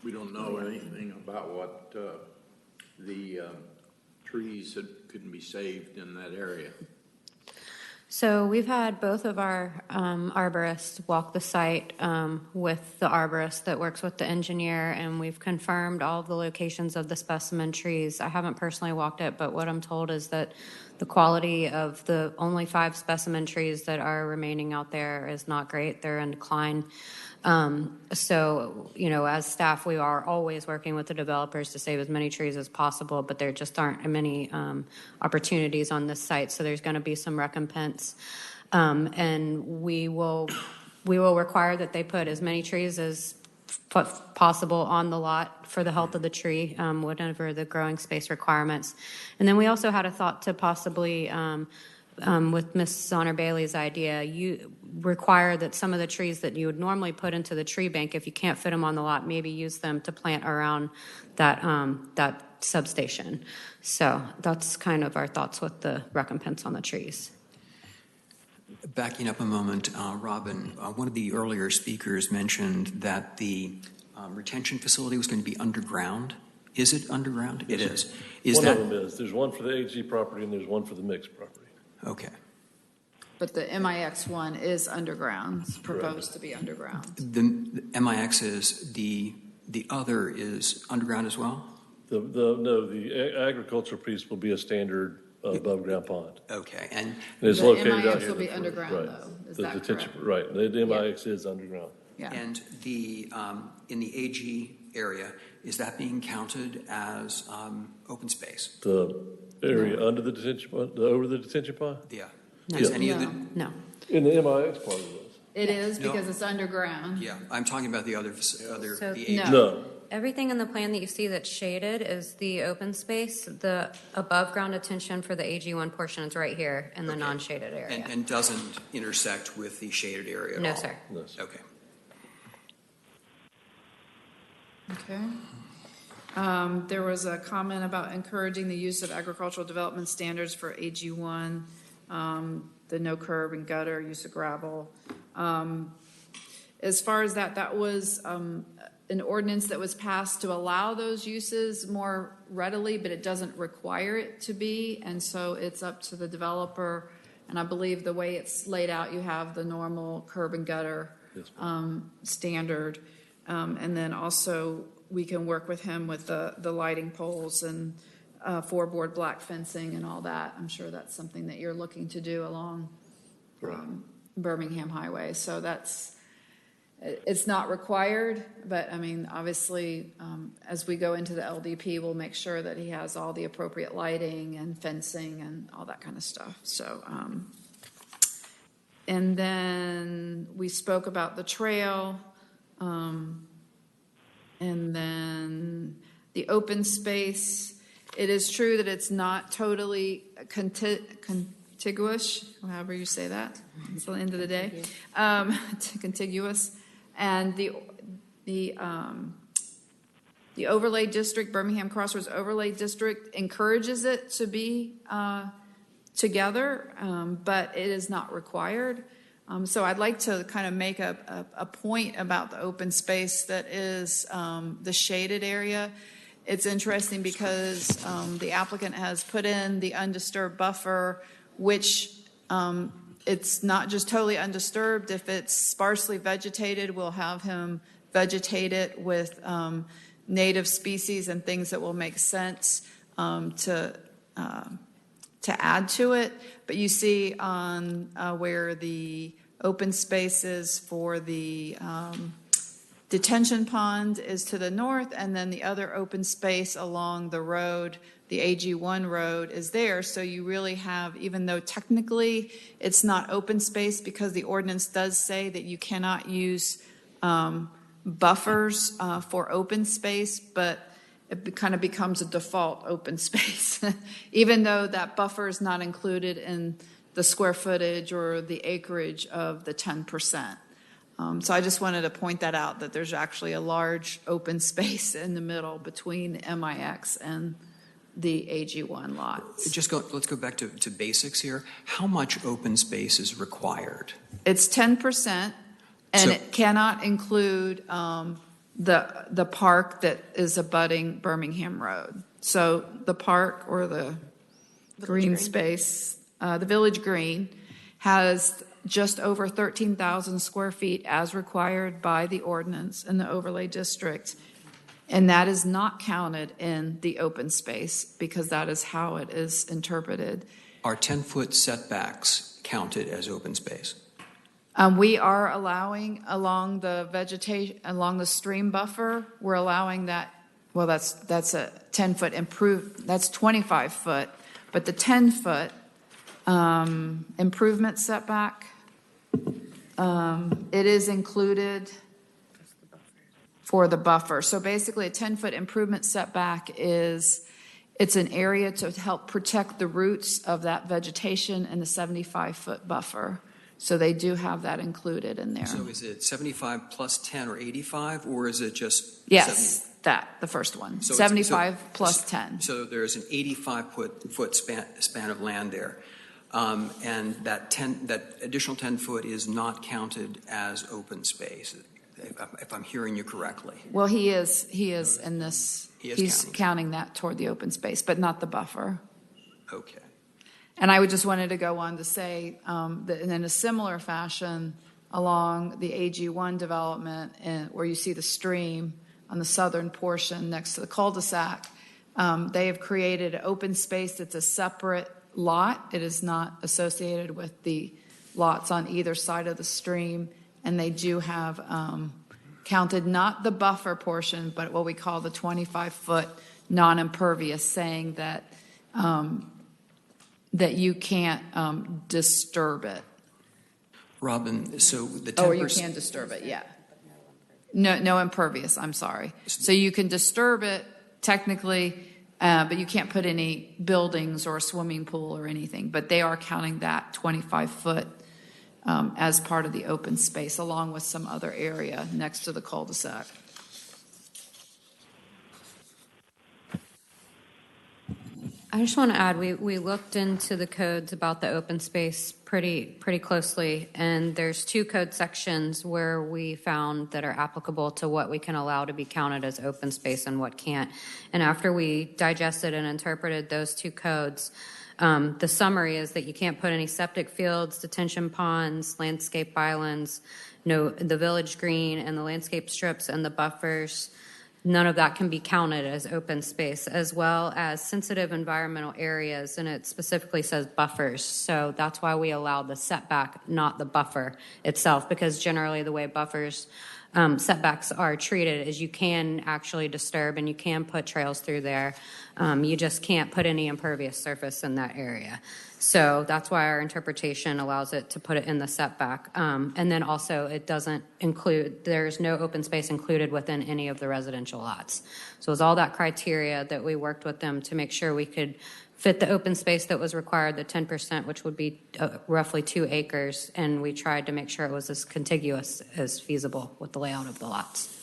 we don't know anything about what the trees that couldn't be saved in that area. So we've had both of our arborists walk the site with the arborist that works with the engineer, and we've confirmed all of the locations of the specimen trees. I haven't personally walked it, but what I'm told is that the quality of the only 5 specimen trees that are remaining out there is not great. They're in decline. So, as staff, we are always working with the developers to save as many trees as possible, but there just aren't many opportunities on this site, so there's going to be some recompense. And we will require that they put as many trees as possible on the lot for the health of the tree, whatever the growing space requirements. And then we also had a thought to possibly with Ms. Honor Bailey's idea, you require that some of the trees that you would normally put into the tree bank, if you can't fit them on the lot, maybe use them to plant around that that substation. So that's kind of our thoughts with the recompense on the trees. Backing up a moment, Robin, one of the earlier speakers mentioned that the retention facility was going to be underground. Is it underground? It is. One of them is. There's one for the AG property and there's one for the mixed property. Okay. But the MIX one is underground, proposed to be underground. The MIX is, the other is underground as well? The agricultural piece will be a standard above ground pond. Okay. And it's the located MIX out here. will be underground, right. though. Is The that detention, correct? right. The MIX is underground. Yeah. And the in the AG area, is that being counted as open space? The area under the detention pond, over the detention pond? Yeah. No. Is any of the No. In the MIX part of it. It is No. because it's underground. Yeah, I'm talking about the other So, the AG. No. Everything in the plan that you see that's shaded is the open space. The above ground detention for the AG1 portion is right here in the non-shaded area. And doesn't intersect with the shaded area at No, all? sir. No, sir. Okay. Okay. There was a comment about encouraging the use of agricultural development standards for AG1, the no curb and gutter, use of gravel. As far as that was an ordinance that was passed to allow those uses more readily, but it doesn't require it to be, and so it's up to the developer. And I believe the way it's laid out, you have the normal curb and gutter standard, and then also we can work with him with the lighting poles and 4-board black fencing and all that. I'm sure that's something that you're looking to do along Birmingham Highway. So it's not required, but I mean, obviously, as we go into the LDP, we'll make sure that he has all the appropriate lighting and fencing and all that kind of stuff. So, and then we spoke about the trail, and then the open space. It is true that it's not totally contiguous, however you say that, until the end of the day, contiguous. And the overlay district, Birmingham Crossroads Overlay District, encourages it to be together, but it is not required. So I'd like to kind of make a point about the open space that is the shaded area. It's interesting because the applicant has put in the undisturbed buffer, which it's not just totally undisturbed. If it's sparsely vegetated, we'll have him vegetate it with native species and things that will make sense to add to it. But you see on where the open spaces for the detention pond is to the north, and then the other open space along the road, the AG1 road, is there. So you really have, even though technically it's not open space because the ordinance does say that you cannot use buffers for open space, but it kind of becomes a default open space, even though that buffer is not included in the square footage or the acreage of the 10%. So I just wanted to point that out, that there's actually a large open space in the middle between the MIX and the AG1 lots. Let's go back to basics here. How much open space is required? It's 10%, and it cannot include the park that is abutting Birmingham Road. So the park or the green space, the Village Green, has just over 13,000 square feet as required by the ordinance in the overlay district. And that is not counted in the open space because that is how it is interpreted. Are 10-foot setbacks counted as open space? We are allowing along the vegetation, along the stream buffer, we're allowing that. Well, that's a 10-foot that's 25 foot, but the 10-foot improvement setback, it is included for the buffer. So basically a 10-foot improvement setback it's an area to help protect the roots of that vegetation in the 75-foot buffer. So they do have that included in there. So is it 75 plus 10 or 85, or is it just Yes, 70? The first one. So 75 plus 10. So there's an 85-foot span of land there. And that additional 10 foot is not counted as open space, if I'm hearing you correctly. Well, he is in this. He's counting that toward the open space, but not the buffer. Okay. And I just wanted to go on to say that in a similar fashion, along the AG1 development, where you see the stream on the southern portion next to the cul-de-sac, they have created an open space that's a separate lot. It is not associated with the lots on either side of the stream, and they do have counted not the buffer portion, but what we call the 25-foot non-impervious, saying that that you can't disturb it. Robin, so the 10%... Oh, or you can disturb it, yeah. No impervious, I'm sorry. So you can disturb it technically, but you can't put any buildings or a swimming pool or anything. But they are counting that 25-foot as part of the open space, along with some other area next to the cul-de-sac. I just want to add, we looked into the codes about the open space pretty closely, and there's two code sections where we found that are applicable to what we can allow to be counted as open space and what can't. And after we digested and interpreted those two codes, the summary is that you can't put any septic fields, detention ponds, landscape islands, the village green and the landscape strips and the buffers. None of that can be counted as open space, as well as sensitive environmental areas, and it specifically says buffers. So that's why we allow the setback, not the buffer itself, because generally the way buffers setbacks are treated is you can actually disturb and you can put trails through there. You just can't put any impervious surface in that area. So that's why our interpretation allows it to put it in the setback. And then also it doesn't include, there's no open space included within any of the residential lots. So it's all that criteria that we worked with them to make sure we could fit the open space that was required, the 10%, which would be roughly 2 acres, and we tried to make sure it was as contiguous as feasible with the layout of the lots.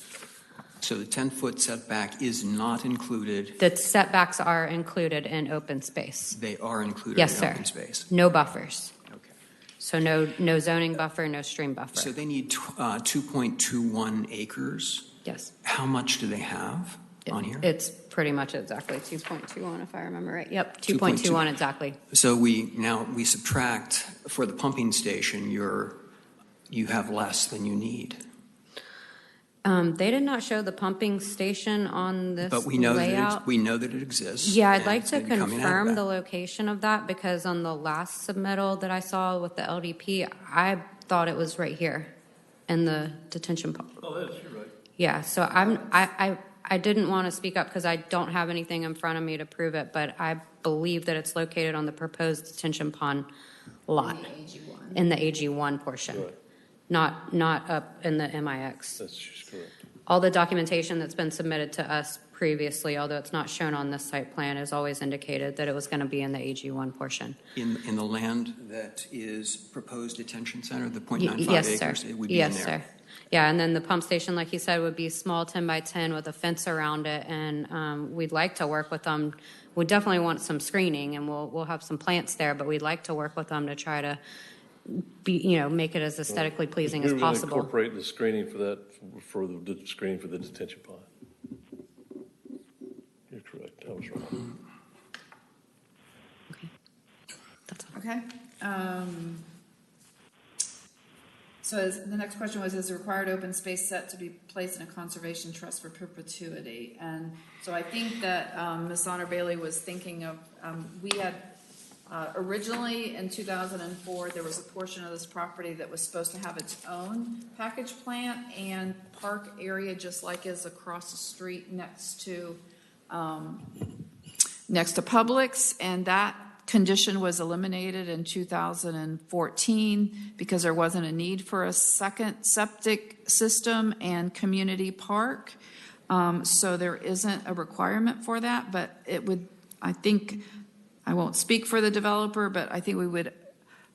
So the 10-foot setback is not included? The setbacks are included in open space. They are included Yes, in sir. open space? No buffers. Okay. So no zoning buffer, no stream buffer. So they need 2.21 acres? Yes. How much do they have on here? It's pretty much exactly 2.21, if I remember right. Yep, 2.21 2.21 exactly. So we subtract, for the pumping station, you have less than you need. They did not show the pumping station on this But we know layout. that it exists. Yeah, I'd and like it's to gonna be coming out of confirm that. the location of that, because on the last submittal that I saw with the LDP, I thought it was right here in the detention pond. Oh, that's, you're right. Yeah, so I didn't want to speak up because I don't have anything in front of me to prove it, but I believe that it's located on the proposed detention pond lot. In the AG1 portion. Right. Not up in the MIX. That's just correct. All the documentation that's been submitted to us previously, although it's not shown on this site plan, has always indicated that it was going to be in the AG1 portion. In the land that is proposed detention center, the 0.95 Yes, acres, sir. it would be Yes, in there? sir. Yeah, and then the pump station, like you said, would be small 10 by 10 with a fence around it, and we'd like to work with them. We definitely want some screening, and we'll have some plants there, but we'd like to work with them to try to make it as aesthetically pleasing as We were going to possible. incorporate the screening for that, for the screening for the detention pond. You're correct, I was wrong. Okay. So the next question was, is the required open space set to be placed in a conservation trust for perpetuity? And so I think that Ms. Honor Bailey was thinking of, we had originally in 2004, there was a portion of this property that was supposed to have its own package plant and park area, just like is across the street next to Publix, and that condition was eliminated in 2014 because there wasn't a need for a second septic system and community park. So there isn't a requirement for that, but it would, I think, I won't speak for the developer, but I think we would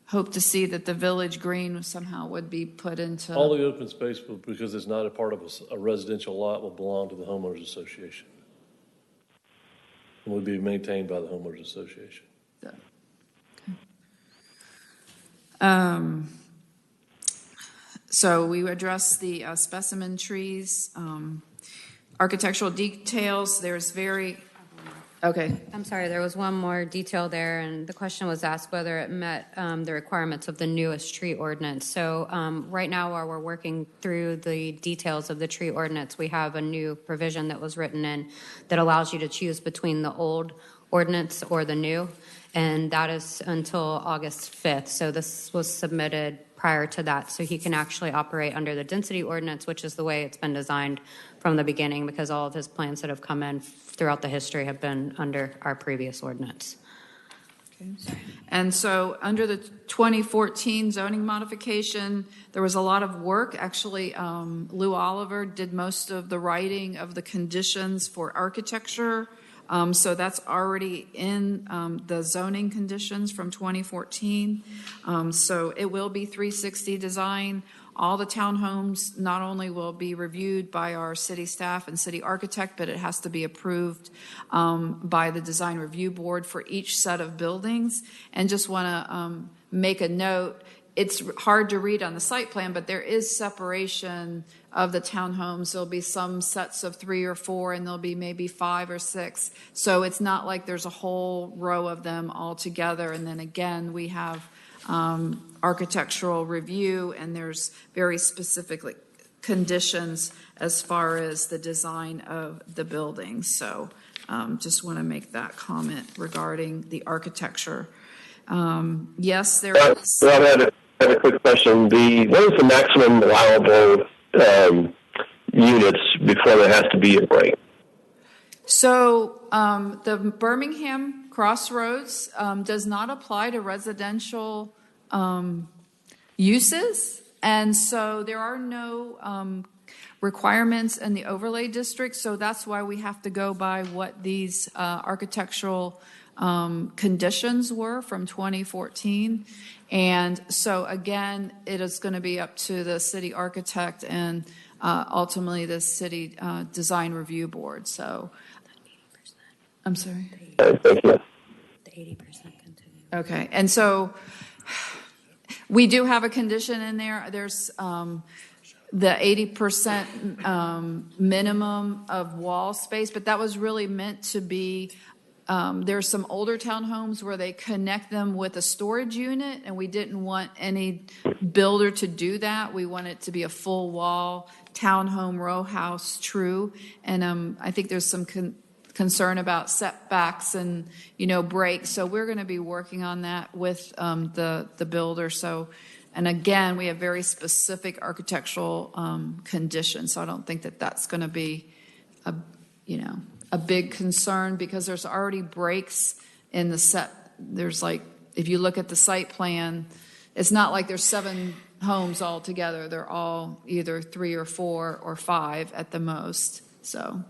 hope to see that the village green somehow would be put into. All the open space, because it's not a part of a residential lot, will belong to the homeowners association. And would be maintained by the homeowners association. So we address the specimen trees, architectural details. There's okay. I'm sorry, there was one more detail there, and the question was asked whether it met the requirements of the newest tree ordinance. So right now, while we're working through the details of the tree ordinance, we have a new provision that was written in that allows you to choose between the old ordinance or the new, and that is until August 5th. So this was submitted prior to that, so he can actually operate under the density ordinance, which is the way it's been designed from the beginning, because all of his plans that have come in throughout the history have been under our previous ordinance. Okay. And so under the 2014 zoning modification, there was a lot of work. Actually, Lou Oliver did most of the writing of the conditions for architecture. So that's already in the zoning conditions from 2014. So it will be 360 design. All the townhomes not only will be reviewed by our city staff and city architect, but it has to be approved by the design review board for each set of buildings. And just want to make a note, it's hard to read on the site plan, but there is separation of the townhomes. There'll be some sets of 3 or 4, and there'll be maybe 5 or 6. So it's not like there's a whole row of them all together. And then again, we have architectural review, and there's very specific conditions as far as the design of the building. So just want to make that comment regarding the architecture. Yes, there is. I had a quick question. What is the maximum allowable units before there has to be a break? So the Birmingham Crossroads does not apply to residential uses, and so there are no requirements in the overlay district. So that's why we have to go by what these architectural conditions were from 2014. And so again, it is going to be up to the city architect and ultimately the city design review board. So, I'm sorry. Thank you. The 80% continue. Okay, and so we do have a condition in there. There's the 80% minimum of wall space, but that was really meant to be, there's some older townhomes where they connect them with a storage unit, and we didn't want any builder to do that. We want it to be a full wall townhome row house true, and I think there's some concern about setbacks and, breaks. So we're going to be working on that with the builder. So, and again, we have very specific architectural conditions. So I don't think that that's going to be a big concern, because there's already breaks in the set. There's if you look at the site plan, it's not like there's 7 homes all together. They're all either 3 or 4 or 5 at the most. So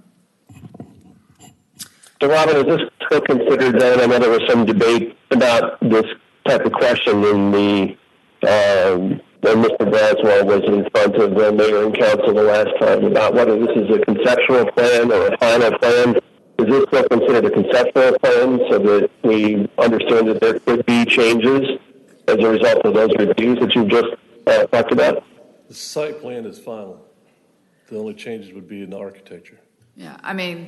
Robin, is this still considered then? I know there was some debate about this type of question in when Mr. Braswell was in front of the mayor and council the last time about whether this is a conceptual plan or a final plan. Is this still considered a conceptual plan so that we understand that there could be changes as a result of those reviews that you've just talked about? The site plan is final. The only changes would be in the architecture. yeah,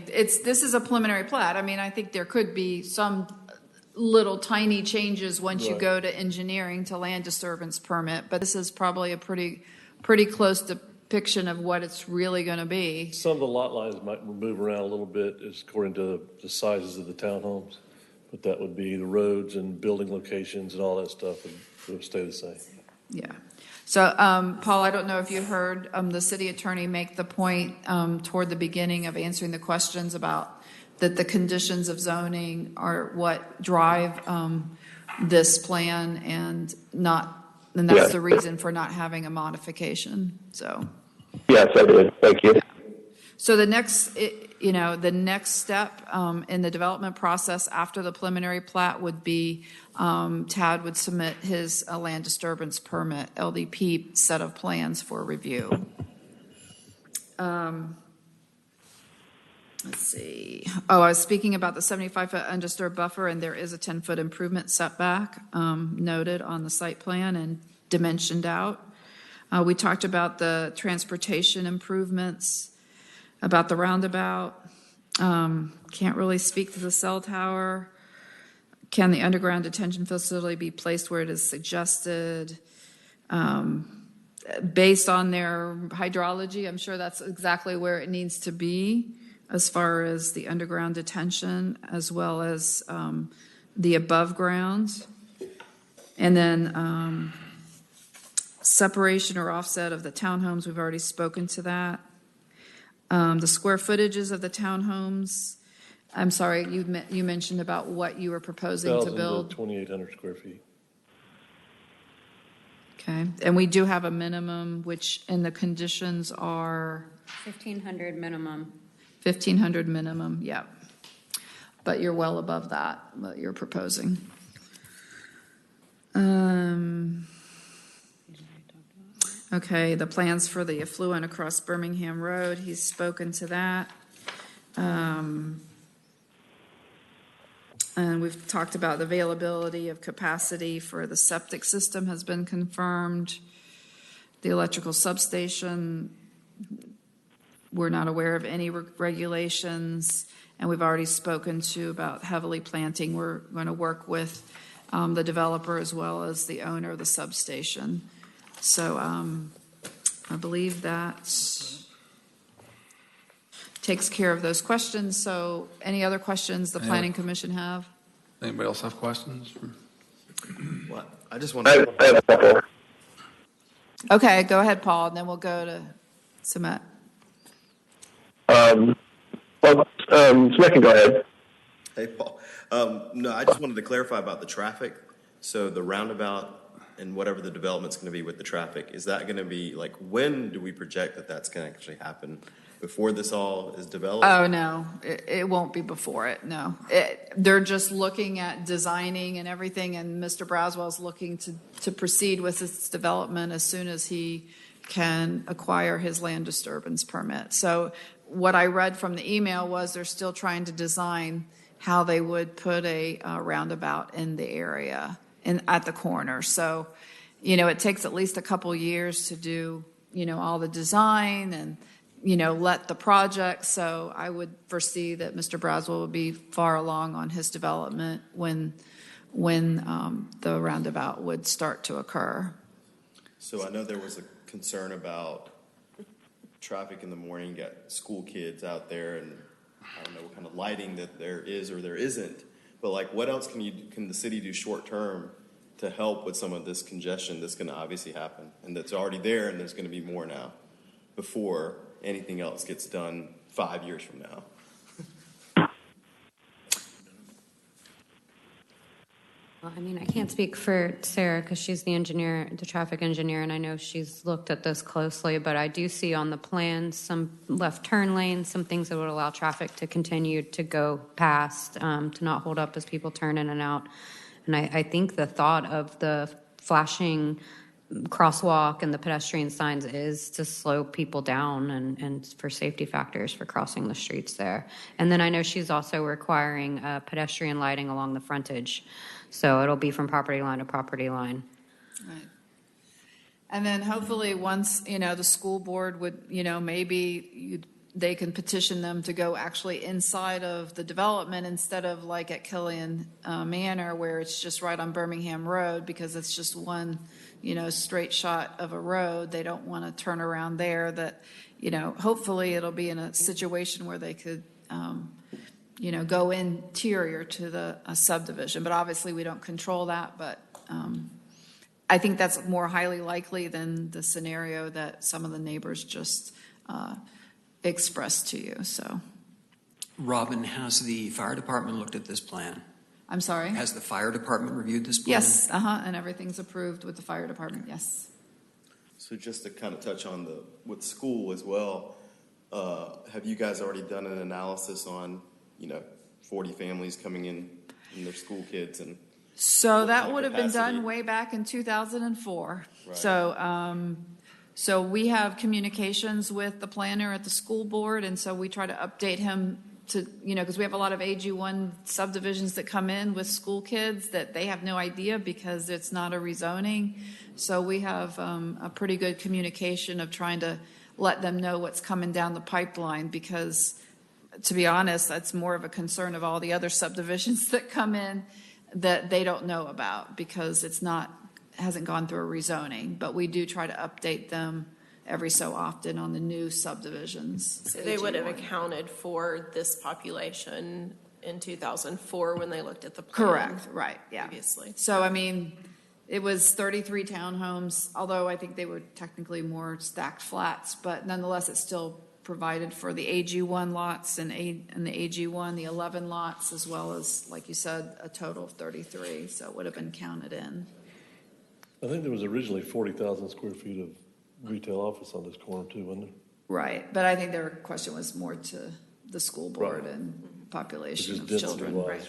this is a preliminary plat. I think there could be some little tiny changes once you go to engineering to land disturbance permit, but this is probably a pretty close depiction of what it's really going to be. Some of the lot lines might move around a little bit according to the sizes of the townhomes, but that would be the roads and building locations and all that stuff would stay the same. Yeah. So, Paul, I don't know if you heard the city attorney make the point toward the beginning of answering the questions about that the conditions of zoning are what drive this plan, and that's the reason for not having a modification. So. Yes, I did. Thank you. So the next step in the development process after the preliminary plat would be Tad would submit his land disturbance permit, LDP set of plans for review. Let's see. I was speaking about the 75-foot undisturbed buffer, and there is a 10-foot improvement setback noted on the site plan and dimensioned out. We talked about the transportation improvements, about the roundabout. Can't really speak to the cell tower. Can the underground detention facility be placed where it is suggested? Based on their hydrology, I'm sure that's exactly where it needs to be as far as the underground detention, as well as the above ground. And then separation or offset of the townhomes, we've already spoken to that. The square footages of the townhomes, I'm sorry, you mentioned about what you were proposing to build. 2,800 square feet. Okay, and we do have a minimum, which in the conditions are 1,500 minimum. 1,500 minimum, yeah. But you're well above that, what you're proposing. Okay, the plans for the affluent across Birmingham Road, he's spoken to that. And we've talked about the availability of capacity for the septic system has been confirmed. The electrical substation, we're not aware of any regulations, and we've already spoken to about heavily planting. We're going to work with the developer as well as the owner of the substation. So I believe that takes care of those questions. So any other questions the Planning Commission have? Anybody else have questions? What? I just want I have a couple. Okay, go ahead, Paul, and then we'll go to Sumit. Sumit can go ahead. Hey, Paul. No, I just wanted to clarify about the traffic. So the roundabout and whatever the development's going to be with the traffic, is that going to be, like, when do we project that that's going to actually happen? Before this all is developed? Oh, no, it won't be before it, no. They're just looking at designing and everything, and Mr. Braswell's looking to proceed with its development as soon as he can acquire his land disturbance permit. So what I read from the email was they're still trying to design how they would put a roundabout in the area at the corner. So, it takes at least a couple years to do, all the design and, let the project. So I would foresee that Mr. Braswell would be far along on his development when the roundabout would start to occur. So I know there was a concern about traffic in the morning. You got school kids out there, and I don't know what kind of lighting that there is or there isn't. But like, what else can the city do short term to help with some of this congestion that's going to obviously happen, and that's already there, and there's going to be more now before anything else gets done 5 years from now? Well, I can't speak for Sarah because she's the engineer, the traffic engineer, and I know she's looked at this closely, but I do see on the plans some left turn lanes, some things that would allow traffic to continue to go past, to not hold up as people turn in and out. And I think the thought of the flashing crosswalk and the pedestrian signs is to slow people down and for safety factors for crossing the streets there. And then I know she's also requiring pedestrian lighting along the frontage. So it'll be from property line to property line. Right. And then hopefully once, the school board would, maybe they can petition them to go actually inside of the development instead of like at Killian Manor where it's just right on Birmingham Road because it's just one, straight shot of a road. They don't want to turn around there. That, hopefully it'll be in a situation where they could, go interior to the subdivision. But obviously we don't control that. But I think that's more highly likely than the scenario that some of the neighbors just expressed to you. So, Robin, has the fire department looked at this plan? I'm sorry? Has the fire department reviewed this plan? Yes, and everything's approved with the fire department, yes. So just to kind of touch on with school as well, have you guys already done an analysis on, 40 families coming in and their school kids? And so that would have been done way back in 2004. Right. So we have communications with the planner at the school board, and so we try to update him to, because we have a lot of AG1 subdivisions that come in with school kids that they have no idea because it's not a rezoning. So we have a pretty good communication of trying to let them know what's coming down the pipeline because, to be honest, that's more of a concern of all the other subdivisions that come in that they don't know about because hasn't gone through a rezoning. But we do try to update them every so often on the new subdivisions. So they would have accounted for this population in 2004 when they looked at the plan. Correct, right, yeah. Previously. So, it was 33 townhomes, although I think they were technically more stacked flats, but nonetheless, it still provided for the AG1 lots and the AG1, the 11 lots, as well as, like you said, a total of 33, so it would have been counted in. I think there was originally 40,000 square feet of retail office on this corner too, wasn't there? Right, but I think their question was more to the school board and population of children. Right.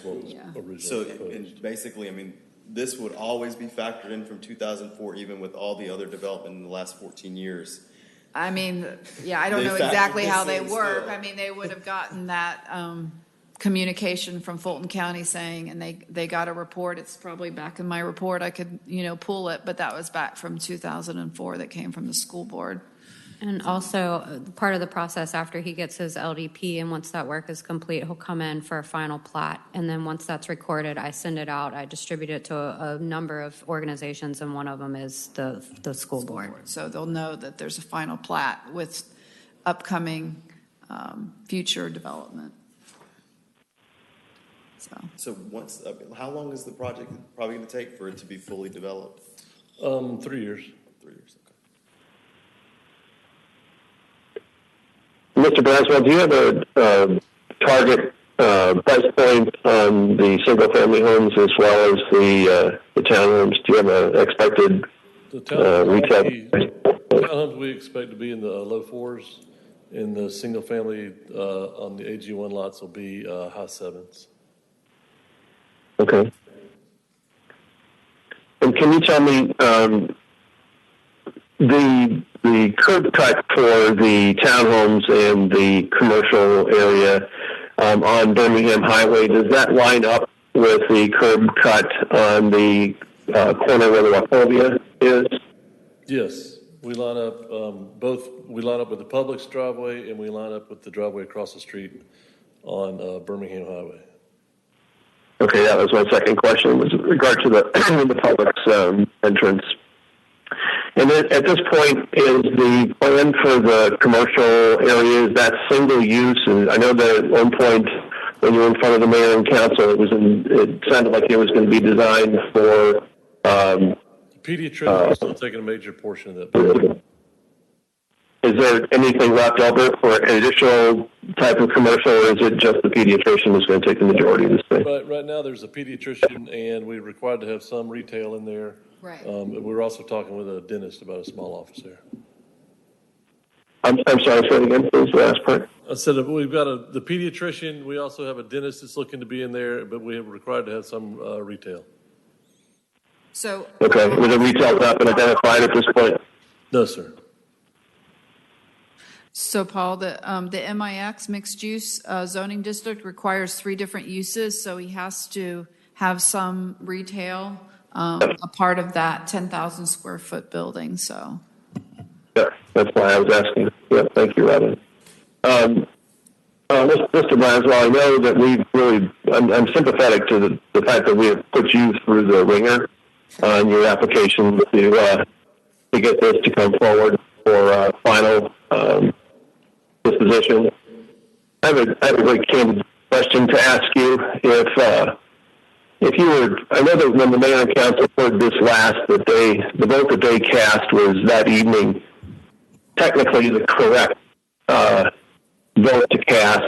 So, and basically, this would always be factored in from 2004, even with all the other development in the last 14 years. I don't know exactly how they work. They would have gotten that communication from Fulton County saying, and they got a report. It's probably back in my report. I could, pull it, but that was back from 2004 that came from the school board. And also, part of the process after he gets his LDP, and once that work is complete, he'll come in for a final plat. And then once that's recorded, I send it out. I distribute it to a number of organizations, and one of them is the school board. So they'll know that there's a final plat with upcoming future development. So how long is the project probably going to take for it to be fully developed? 3 years. 3 years. Mr. Braswell, do you have a target price point on the single-family homes as well as the townhomes? Do you have an expected The retail? townhomes we expect to be in the low fours, and the single family on the AG1 lots will be high sevens. Okay. And can you tell me the curb cut for the townhomes and the commercial area on Birmingham Highway, does that line up with the curb cut on the corner where the Wachovia is? Yes, we line up we line up with the Publix driveway, and we line up with the driveway across the street on Birmingham Highway. Okay, that was my second question, with regard to the Publix entrance. And then at this point, is the plan for the commercial area, is that single use? And I know that at one point when you were in front of the mayor and council, it sounded like it was going to be designed for... Pediatrician is still taking a major portion of that building. Is there anything left over for an additional type of commercial, or is it just the pediatrician that's going to take the majority of the space? Right now, there's a pediatrician, and we're required to have some retail in there. Right. We're also talking with a dentist about a small office there. I'm sorry, say it again, please, the last part. I said we've got the pediatrician. We also have a dentist that's looking to be in there, but we have required to have some retail. So. Okay, was the retail not been identified at this point? No, sir. So, Paul, the MIX mixed use zoning district requires 3 different uses, so he has to have some retail a part of that 10,000 square foot building. So. Yeah, that's why I was asking. Yeah, thank you, Robin. Mr. Braswell, I know that we've really, I'm sympathetic to the fact that we have put you through the ringer on your application to get this to come forward for final disposition. I have a very candid question to ask you. If you were, I know that when the mayor and council heard this last, that the vote that they cast was that evening technically the correct vote to cast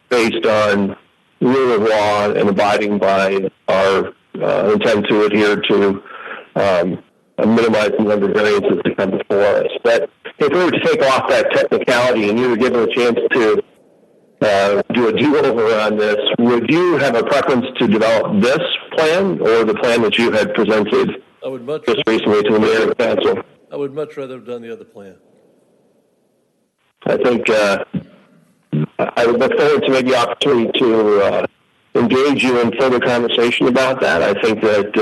based on rule of law and abiding by our intent to adhere to minimize the number of variances to come before us. But if we were to take off that technicality and you were given a chance to do a do-over on this, would you have a preference to develop this plan or the plan that you had presented just recently to the mayor and council? I would much rather have done the other plan. I think I would look forward to maybe the opportunity to engage you in further conversation about that. I think that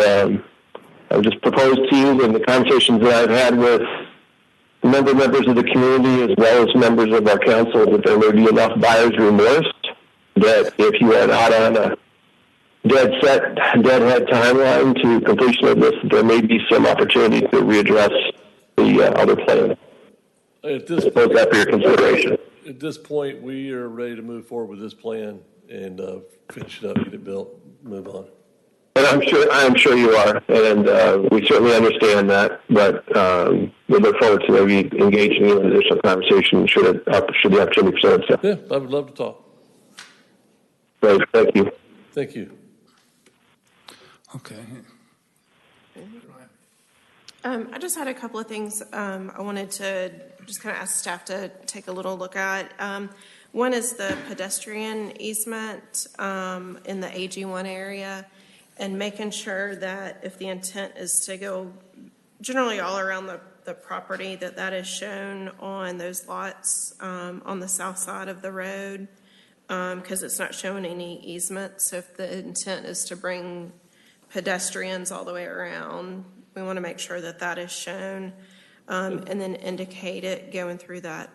I would just propose to you in the conversations that I've had with members of the community as well as members of our council that there may be enough buyer's remorse that if you are not on a deadhead timeline to completion of this, there may be some opportunity to readdress the other plan. At this point, that for your consideration. At this point, we are ready to move forward with this plan and finish it up, get it built, move on. And I'm sure you are, and we certainly understand that. But we look forward to maybe engaging you in additional conversation should the opportunity present itself. Yeah, I would love to talk. Great, thank you. Thank you. Okay. I just had a couple of things I wanted to just kind of ask staff to take a little look at. One is the pedestrian easement in the AG1 area, and making sure that if the intent is to go generally all around the property, that is shown on those lots on the south side of the road, because it's not showing any easement. So if the intent is to bring pedestrians all the way around, we want to make sure that is shown, and then indicate it going through that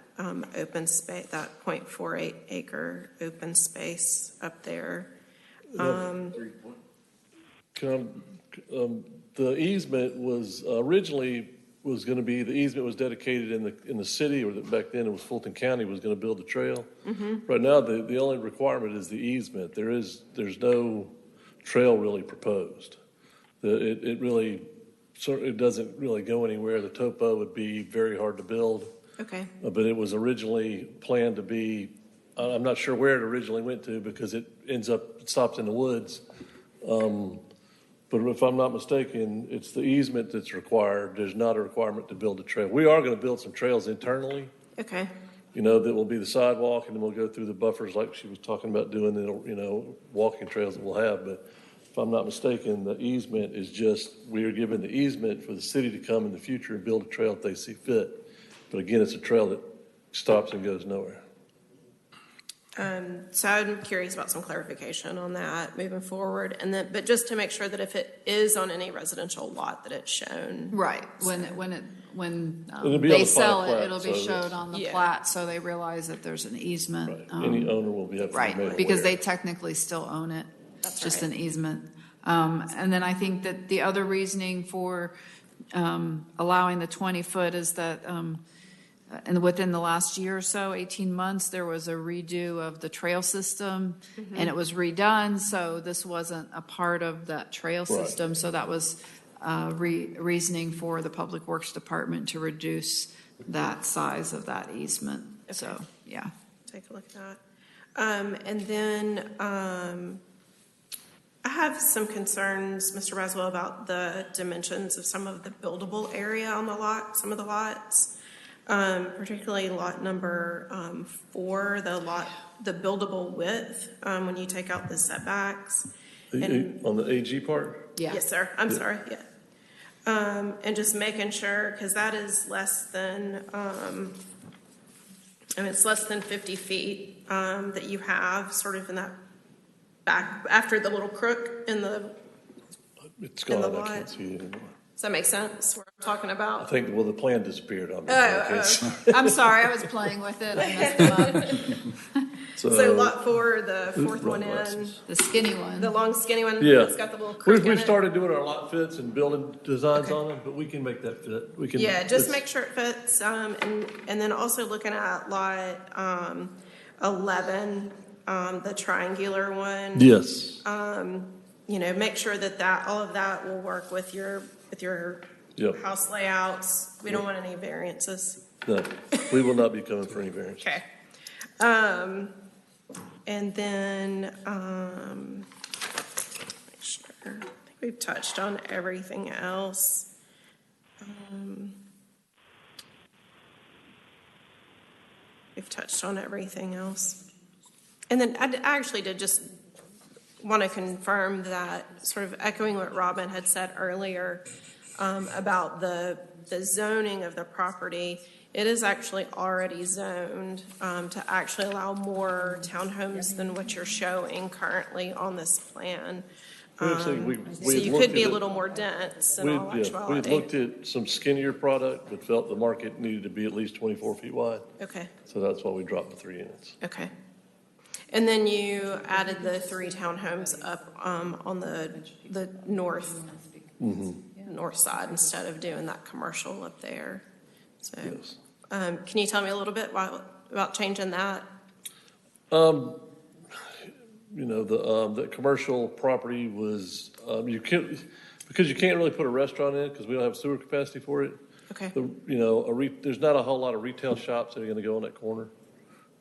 open space, that 0.48 acre open space up there. The easement was originally going to be, the easement was dedicated in the city, or back then it was Fulton County was going to build the trail. Mm-hmm. Right now, the only requirement is the easement. There's no trail really proposed. It doesn't really go anywhere. The topo would be very hard to build. Okay. But it was originally planned to be I'm not sure where it originally went to because it stops in the woods. But if I'm not mistaken, it's the easement that's required. There's not a requirement to build a trail. We are going to build some trails internally, Okay. that will be the sidewalk, and then we'll go through the buffers like she was talking about doing, walking trails that we'll have. But if I'm not mistaken, the easement is just, we are given the easement for the city to come in the future and build a trail if they see fit. But again, it's a trail that stops and goes nowhere. So I'm curious about some clarification on that moving forward, but just to make sure that if it is on any residential lot, that it's shown. Right, when It'll be on they the sell final it, plat, it'll be so showed on the Yeah. plat, so they realize that there's an easement. Any owner will have to be made Right, because aware. they technically still own it. That's just right. an easement. And then I think that the other reasoning for allowing the 20-foot is that and within the last year or so, 18 months, there was a redo of the trail system, and it was redone, so this wasn't a part of that trail Right. system. So that was reasoning for the Public Works Department to reduce that size of that easement. So, yeah. Take a look at that. And then I have some concerns, Mr. Braswell, about the dimensions of some of the buildable area on the lot, some of the lots, particularly lot number 4, the buildable width, when you take out the setbacks. On the AG part? Yeah. Yes, sir. I'm sorry. Yeah. And just making sure, because that is less than, it's less than 50 feet that you have sort of in that back, after the little crook in the, It's in the gone, I lot. can't see it anymore. Does that make sense, what I'm talking I about? think, the plan disappeared on me. I'm sorry, I was playing with it. I messed them up. So lot 4, the fourth one in, The skinny one. the long skinny one, Yeah. it's got the little crook in We've it. started doing our lot fits and building designs on them, but we can make that fit. We can. Yeah, just it's- make sure it fits, and then also looking at lot 11, the triangular one. Yes. Make sure that all of that will work with your Yep. house layouts. We don't want any variances. No, we will not be coming for any variance. Okay. And then, make sure, I think we've touched on everything else. We've touched on everything else. And then I actually did just want to confirm that, sort of echoing what Robin had said earlier about the zoning of the property. It is actually already zoned to actually allow more townhomes than what you're showing currently on this plan. So you could be a little more dense in all We actuality. looked at some skinnier product, but felt the market needed to be at least 24 feet wide. Okay, So that's why we dropped the 3 units. okay. And then you added the 3 townhomes up on the north side instead of doing that commercial up there. So, Yes. can you tell me a little bit about changing that? The commercial property was, because you can't really put a restaurant in it because we don't have sewer capacity for it. Okay. There's not a whole lot of retail shops that are going to go on that corner.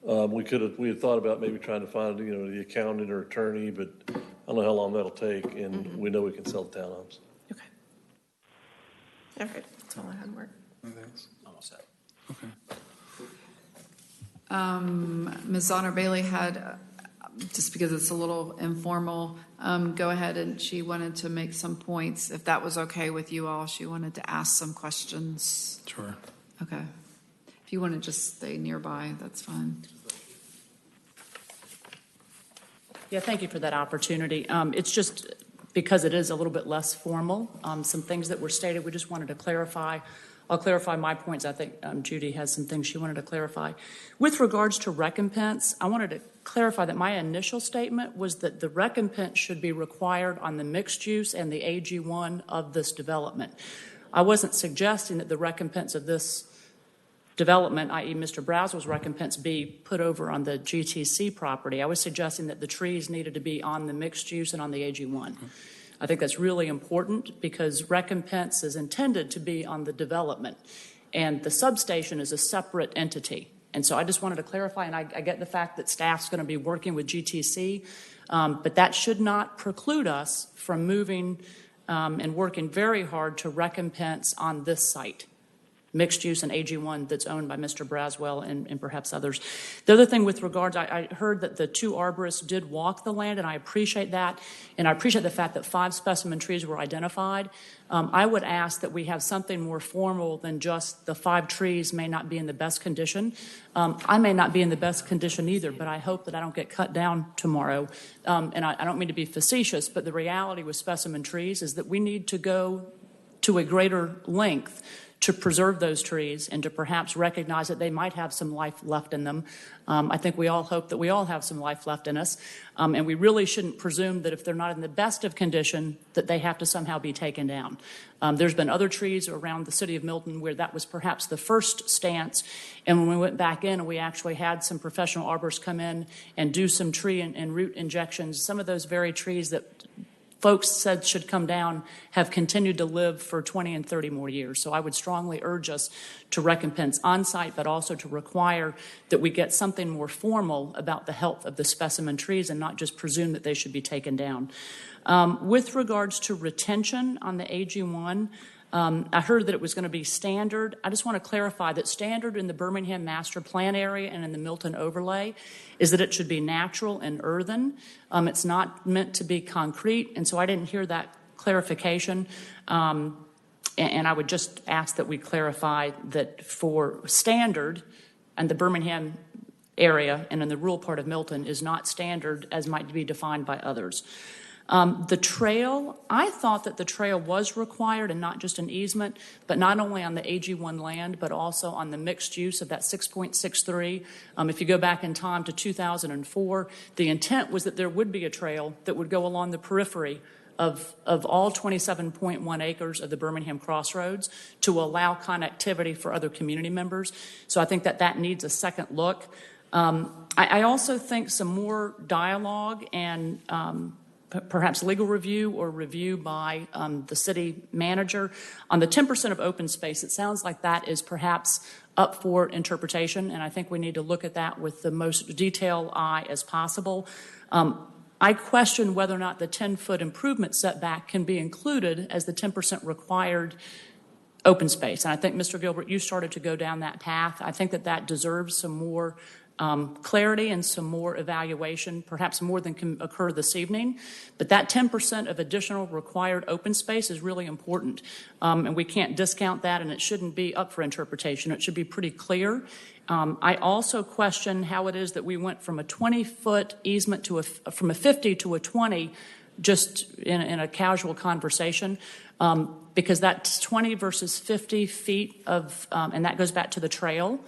We had thought about maybe trying to find, the accountant or attorney, but I don't know how long that'll take, and we know we can sell townhomes. Okay. All right, that's all I had, Mark. Anything else? Almost set. Okay. Ms. Honor Bailey had, just because it's a little informal, go ahead, and she wanted to make some points. If that was okay with you all, she wanted to ask some questions. Sure. Okay. If you want to just stay nearby, that's fine. Yeah, thank you for that opportunity. It's just because it is a little bit less formal, some things that were stated, we just wanted to clarify. I'll clarify my points. I think Judy has some things she wanted to clarify. With regards to recompense, I wanted to clarify that my initial statement was that the recompense should be required on the mixed use and the AG1 of this development. I wasn't suggesting that the recompense of this development, i.e. Mr. Browswell's recompense, be put over on the GTC property. I was suggesting that the trees needed to be on the mixed use and on the AG1. I think that's really important because recompense is intended to be on the development, and the substation is a separate entity. And so I just wanted to clarify, and I get the fact that staff's going to be working with GTC, but that should not preclude us from moving and working very hard to recompense on this site, mixed use and AG1 that's owned by Mr. Braswell and perhaps others. The other thing with regards, I heard that the 2 arborists did walk the land, and I appreciate that. And I appreciate the fact that 5 specimen trees were identified. I would ask that we have something more formal than just the 5 trees may not be in the best condition. I may not be in the best condition either, but I hope that I don't get cut down tomorrow. And I don't mean to be facetious, but the reality with specimen trees is that we need to go to a greater length to preserve those trees and to perhaps recognize that they might have some life left in them. I think we all hope that we all have some life left in us, and we really shouldn't presume that if they're not in the best of condition that they have to somehow be taken down. There's been other trees around the city of Milton where that was perhaps the first stance, and when we went back in and we actually had some professional arborists come in and do some tree and root injections, some of those very trees that folks said should come down have continued to live for 20 and 30 more years. So I would strongly urge us to recompense on-site, but also to require that we get something more formal about the health of the specimen trees and not just presume that they should be taken down. With regards to retention on the AG1, I heard that it was going to be standard. I just want to clarify that standard in the Birmingham Master Plan area and in the Milton overlay is that it should be natural and earthen. It's not meant to be concrete, and so I didn't hear that clarification. And I would just ask that we clarify that for standard and the Birmingham area and in the rural part of Milton is not standard as might be defined by others. The trail, I thought that the trail was required and not just an easement, but not only on the AG1 land, but also on the mixed use of that 6.63. If you go back in time to 2004, the intent was that there would be a trail that would go along the periphery of all 27.1 acres of the Birmingham Crossroads to allow connectivity for other community members. So I think that that needs a second look. I also think some more dialogue and perhaps legal review or review by the city manager. On the 10% of open space, it sounds like that is perhaps up for interpretation, and I think we need to look at that with the most detailed eye as possible. I question whether or not the 10-foot improvement setback can be included as the 10% required open space. And I think, Mr. Gilbert, you started to go down that path. I think that that deserves some more clarity and some more evaluation, perhaps more than can occur this evening. But that 10% of additional required open space is really important, and we can't discount that, and it shouldn't be up for interpretation. It should be pretty clear. I also question how it is that we went from a 20-foot easement to from a 50 to a 20 just in a casual conversation, because that's 20 versus 50 feet of, and that goes back to the trail,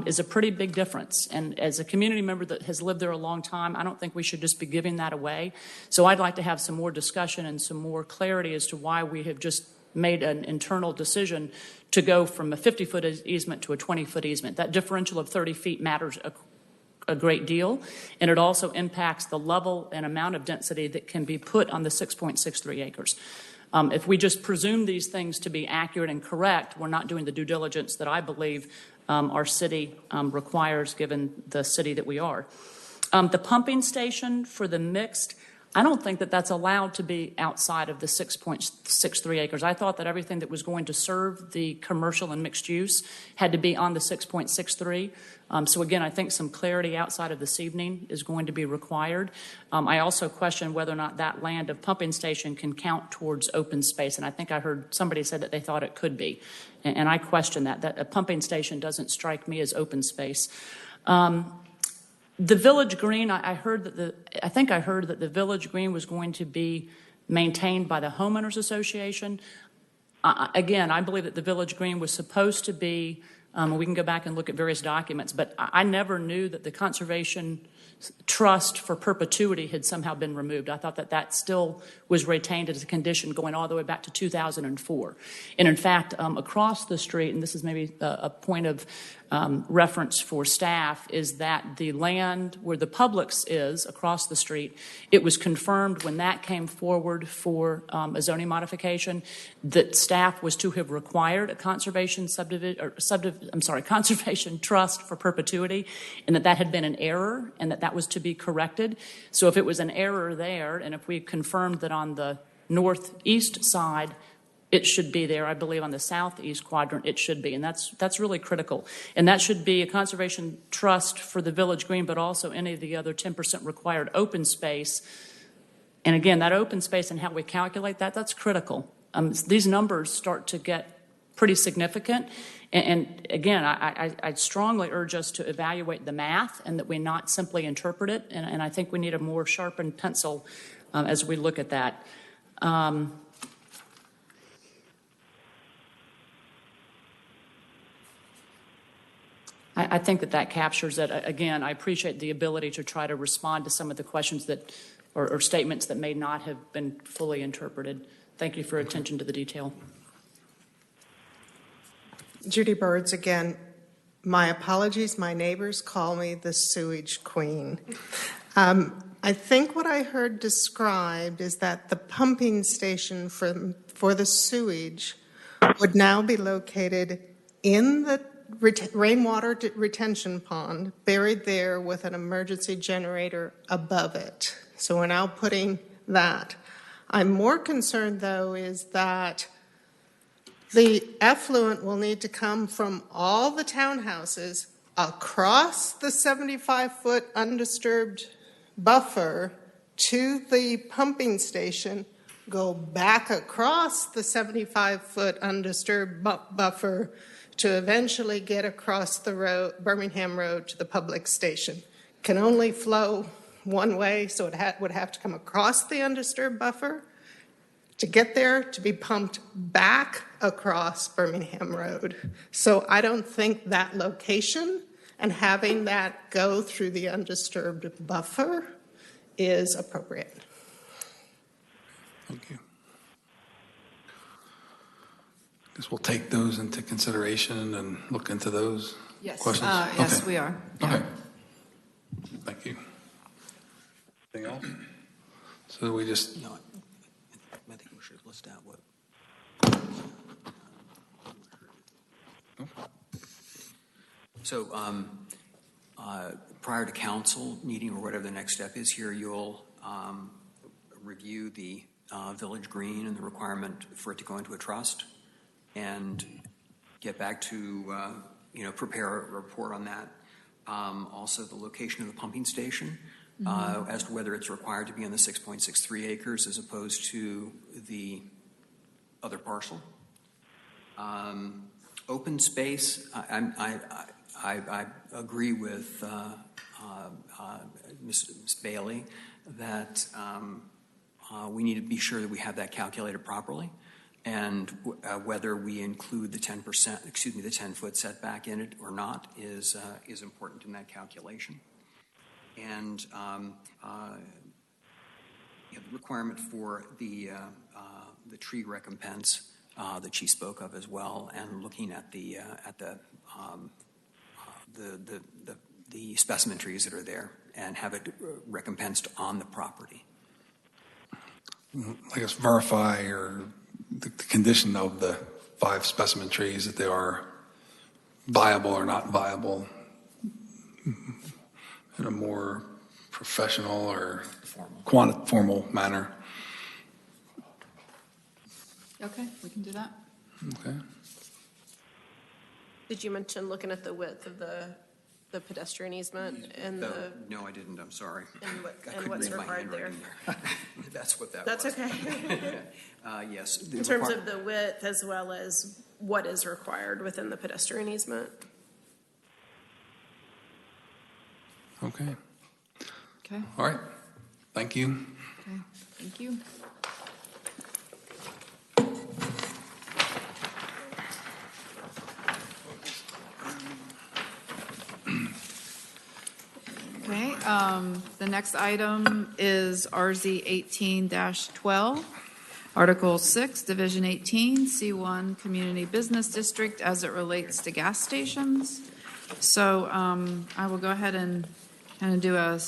is a pretty big difference. And as a community member that has lived there a long time, I don't think we should just be giving that away. So I'd like to have some more discussion and some more clarity as to why we have just made an internal decision to go from a 50-foot easement to a 20-foot easement. That differential of 30 feet matters a great deal, and it also impacts the level and amount of density that can be put on the 6.63 acres. If we just presume these things to be accurate and correct, we're not doing the due diligence that I believe our city requires, given the city that we are. The pumping station for the mixed, I don't think that that's allowed to be outside of the 6.63 acres. I thought that everything that was going to serve the commercial and mixed use had to be on the 6.63. So again, I think some clarity outside of this evening is going to be required. I also question whether or not that land of pumping station can count towards open space, and I think I heard somebody said that they thought it could be, and I question that a pumping station doesn't strike me as open space. The Village Green, I think I heard that the Village Green was going to be maintained by the Homeowners Association. Again, I believe that the Village Green was supposed to be, we can go back and look at various documents, but I never knew that the Conservation Trust for perpetuity had somehow been removed. I thought that that still was retained as a condition going all the way back to 2004. And in fact, across the street, and this is maybe a point of reference for staff is that the land where the Publix is across the street, it was confirmed when that came forward for a zoning modification that staff was to have required a conservation conservation trust for perpetuity, and that had been an error, and that was to be corrected. So if it was an error there, and if we confirmed that on the northeast side it should be there, I believe on the southeast quadrant it should be, and that's really critical. And that should be a conservation trust for the Village Green, but also any of the other 10% required open space. And again, that open space and how we calculate that's critical. These numbers start to get pretty significant. And again, I strongly urge us to evaluate the math and that we not simply interpret it. And I think we need a more sharpened pencil as we look at that. I think that captures it. Again, I appreciate the ability to try to respond to some of the questions that, or statements that may not have been fully interpreted. Thank you for attention to the detail. Judy Birds again. My apologies. My neighbors call me the sewage queen. I think what I heard described is that the pumping station for the sewage would now be located in the rainwater retention pond, buried there with an emergency generator above it. So we're now putting that. I'm more concerned, though, is that the effluent will need to come from all the townhouses across the 75-foot undisturbed buffer to the pumping station, go back across the 75-foot undisturbed buffer to eventually get across the road, Birmingham Road, to the public station. Can only flow one way, so it would have to come across the undisturbed buffer to get there, to be pumped back across Birmingham Road. So I don't think that location and having that go through the undisturbed buffer is appropriate. Thank you. I guess we'll take those into consideration and look into those questions. Yes, we are. Okay. Thank you. Anything else? So we just... No, I think we should list out what... So prior to council meeting or whatever the next step is here, you'll review the Village Green and the requirement for it to go into a trust and get back to, prepare a report on that. Also, the location of the pumping station, as to whether it's required to be on the 6.63 acres as opposed to the other parcel. Open space, I agree with Ms. Bailey that we need to be sure that we have that calculated properly, and whether we include the 10-foot setback in it or not is important in that calculation. And the requirement for the tree recompense that she spoke of as well, and looking at the specimen trees that are there and have it recompensed on the property. I guess verify or the condition of the 5 specimen trees, that they are viable or not viable in a more professional or formal manner. Okay, we can do that. Okay. Did you mention looking at the width of the pedestrian easement and the? No, I didn't. I'm sorry. And what's required there? That's what that That's was. okay. Yes. In terms of the width as well as what is required within the pedestrian easement. Okay. Okay. All right. Thank you. Okay, thank you. Okay, the next item is RZ 18-12, Article 6, Division 18, C1 Community Business District as it relates to gas stations. So I will go ahead and kind of do a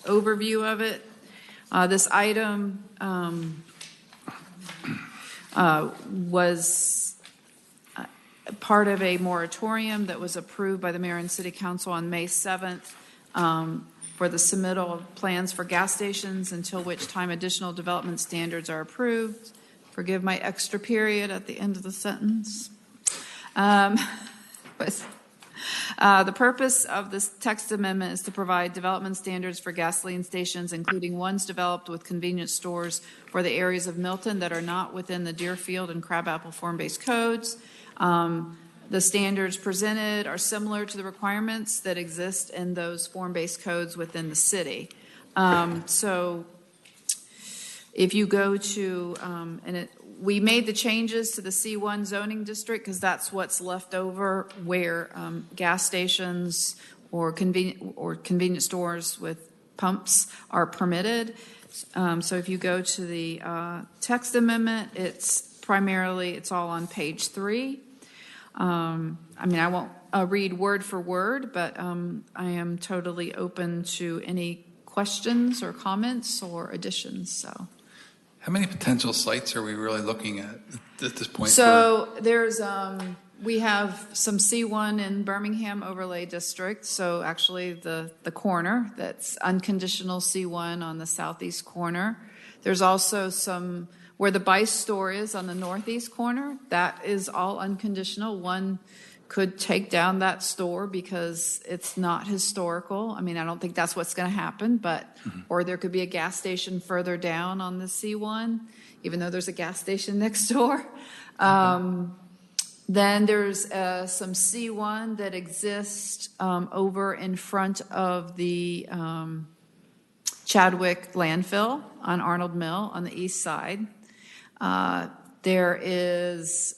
overview of it. This item was part of a moratorium that was approved by the mayor and city council on May 7th for the submittal of plans for gas stations, until which time additional development standards are approved. Forgive my extra period at the end of the sentence. The purpose of this text amendment is to provide development standards for gasoline stations, including ones developed with convenience stores for the areas of Milton that are not within the Deerfield and Crabapple form-based codes. The standards presented are similar to the requirements that exist in those form-based codes within the city. So if you go to, we made the changes to the C1 zoning district because that's what's left over where gas stations or convenience stores with pumps are permitted. So if you go to the text amendment, it's all on page 3. I won't read word for word, but I am totally open to any questions or comments or additions. So. How many potential sites are we really looking at this point? So there's, we have some C1 in Birmingham Overlay District. So actually the corner, that's unconditional C1 on the southeast corner. There's also some, where the Bice store is on the northeast corner, that is all unconditional. One could take down that store because it's not historical. I mean, I don't think that's what's going to happen, but, or there could be a gas station further down on the C1, even though there's a gas station next door. Then there's some C1 that exists over in front of the Chadwick landfill on Arnold Mill on the east side. There is,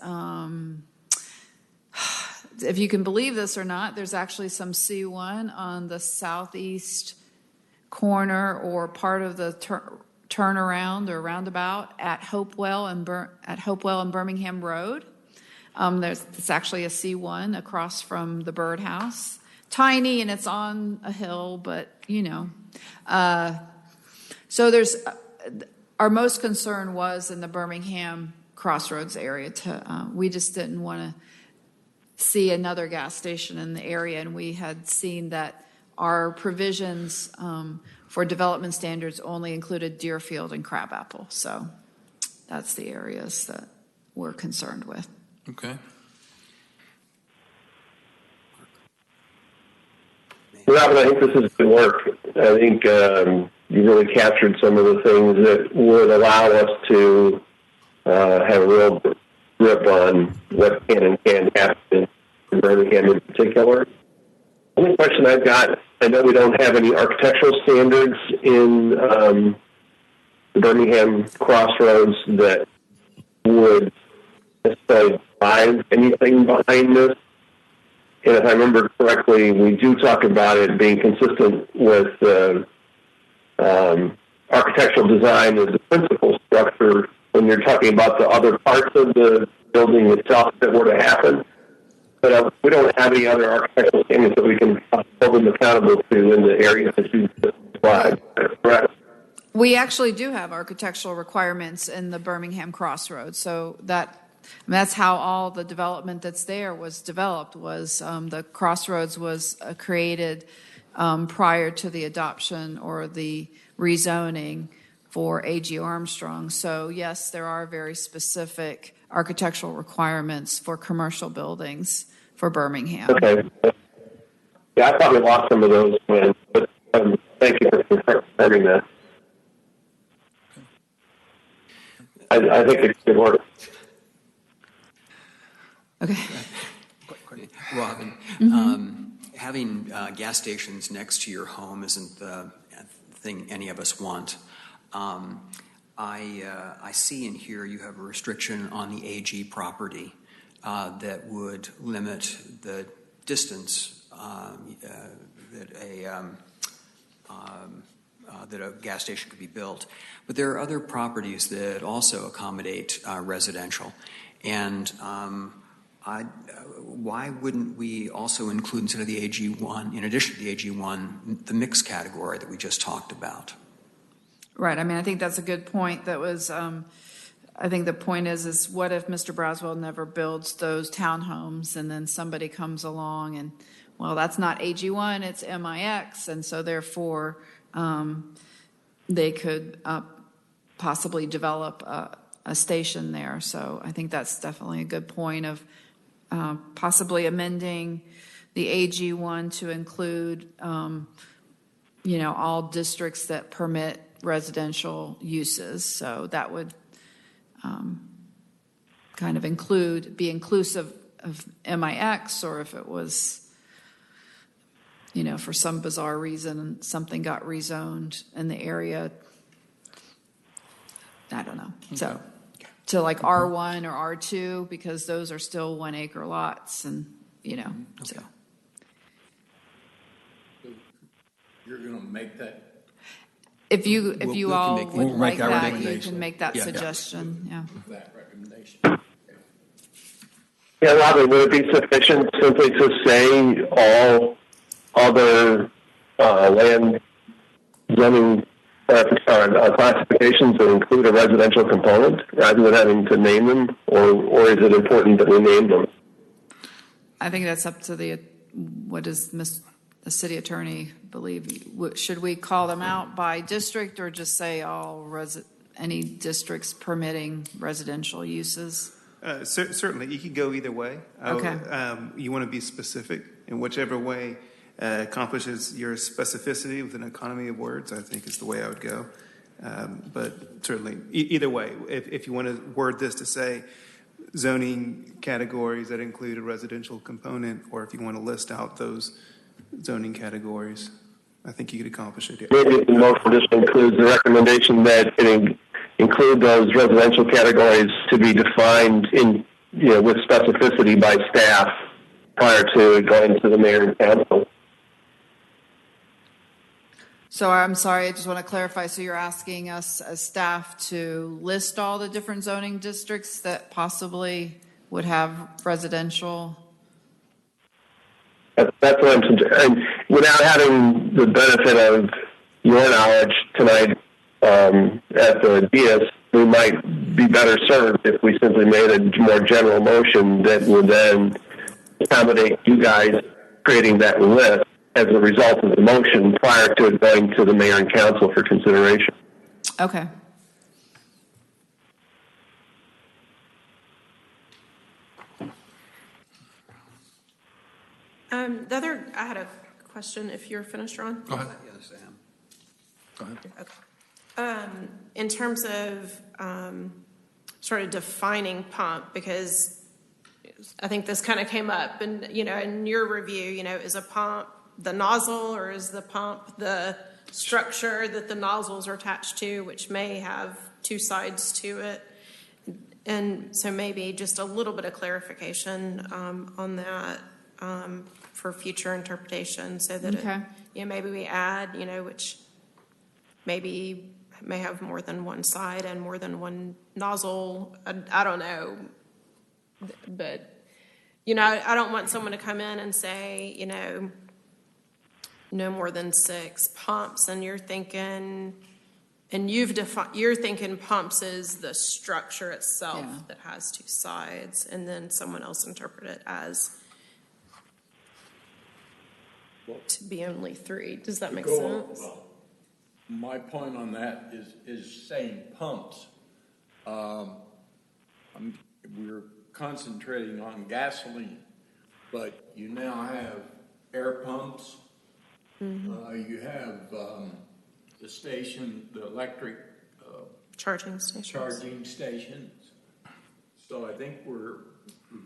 if you can believe this or not, there's actually some C1 on the southeast corner or part of the turnaround or roundabout at Hopewell and Birmingham Road. It's actually a C1 across from the birdhouse. Tiny, and it's on a hill, but you know. So there's our most concern was in the Birmingham Crossroads area. We just didn't want to see another gas station in the area, and we had seen that our provisions for development standards only included Deerfield and Crabapple. So that's the areas that we're concerned with. Okay. Robin, I think this is good work. I think you really captured some of the things that would allow us to have a real grip on what can and can't happen in Birmingham in particular. The only question I've got, I know we don't have any architectural standards in the Birmingham Crossroads that would necessarily drive anything behind this. And if I remember correctly, we do talk about it being consistent with architectural design as the principal structure when you're talking about the other parts of the building itself that were to happen. But we don't have any other architectural standards that we can hold them accountable to in the area that you described. Correct? We actually do have architectural requirements in the Birmingham Crossroads. So that's how all the development that's there was developed. Was the Crossroads was created prior to the adoption or the rezoning for A.G. Armstrong. So yes, there are very specific architectural requirements for commercial buildings for Birmingham. Okay. Yeah, I probably lost some of those, but thank you for confirming that. I think it's good work. Okay. Robin, having gas stations next to your home isn't the thing any of us want. I see and hear you have a restriction on the AG property that would limit the distance that a gas station could be built. But there are other properties that also accommodate residential. And why wouldn't we also include, instead of the AG1, in addition to the AG1, the mixed category that we just talked about? Right. I mean, I think that's a good point. That was, I think the point is what if Mr. Braswell never builds those townhomes and then somebody comes along and, well, that's not AG1, it's MIX, and so therefore they could possibly develop a station there. So I think that's definitely a good point of possibly amending the AG1 to include, all districts that permit residential uses. So that would kind of be inclusive of MIX, or if it was, for some bizarre reason, something got rezoned in the area. I don't know. So to like R1 or R2, because those are still 1 acre lots, and, so. You're going to make that? If you all would like that, you can make that Yeah. suggestion, yeah. That recommendation. Yeah, Robin, would it be sufficient simply to say all other land zoning classifications that include a residential component, rather than having to name them, or is it important that we name them? I think that's up to what does the city attorney believe? Should we call them out by district, or just say any districts permitting residential uses? Certainly, you could go either way. Okay. You want to be specific in whichever way accomplishes your specificity with an economy of words, I think is the way I would go. But certainly, either way, if you want to word this to say zoning categories that include a residential component, or if you want to list out those zoning categories, I think you could accomplish it. Maybe the motion just includes the recommendation that it include those residential categories to be defined with specificity by staff prior to going to the mayor and council. So I'm sorry, I just want to clarify. So you're asking us as staff to list all the different zoning districts that possibly would have residential? That's what I'm suggesting. And without having the benefit of your knowledge tonight at the DS, we might be better served if we simply made a more general motion that would then accommodate you guys creating that list as a result of the motion prior to it going to the mayor and council for consideration. Okay. I had a question, if you're finished, Ron. Go ahead. Yes, I am. Go ahead. Okay. In terms of sort of defining pump, because I think this kind of came up, and in your review, is a pump the nozzle, or is the pump the structure that the nozzles are attached to, which may have two sides to it? And so maybe just a little bit of clarification on that for future interpretation, so that maybe we add, which maybe may have more than one side and more than one nozzle. I don't know, but I don't want someone to come in and say, no more than 6 pumps, and you're thinking, and you're thinking pumps is the structure itself that has 2 sides, and then someone else interpret it as to be only 3. Does that make sense? Well, my point on that is saying pumps. We're concentrating on gasoline, but you now have air pumps. Mm-hmm. You have the station, the electric charging stations. So I think we're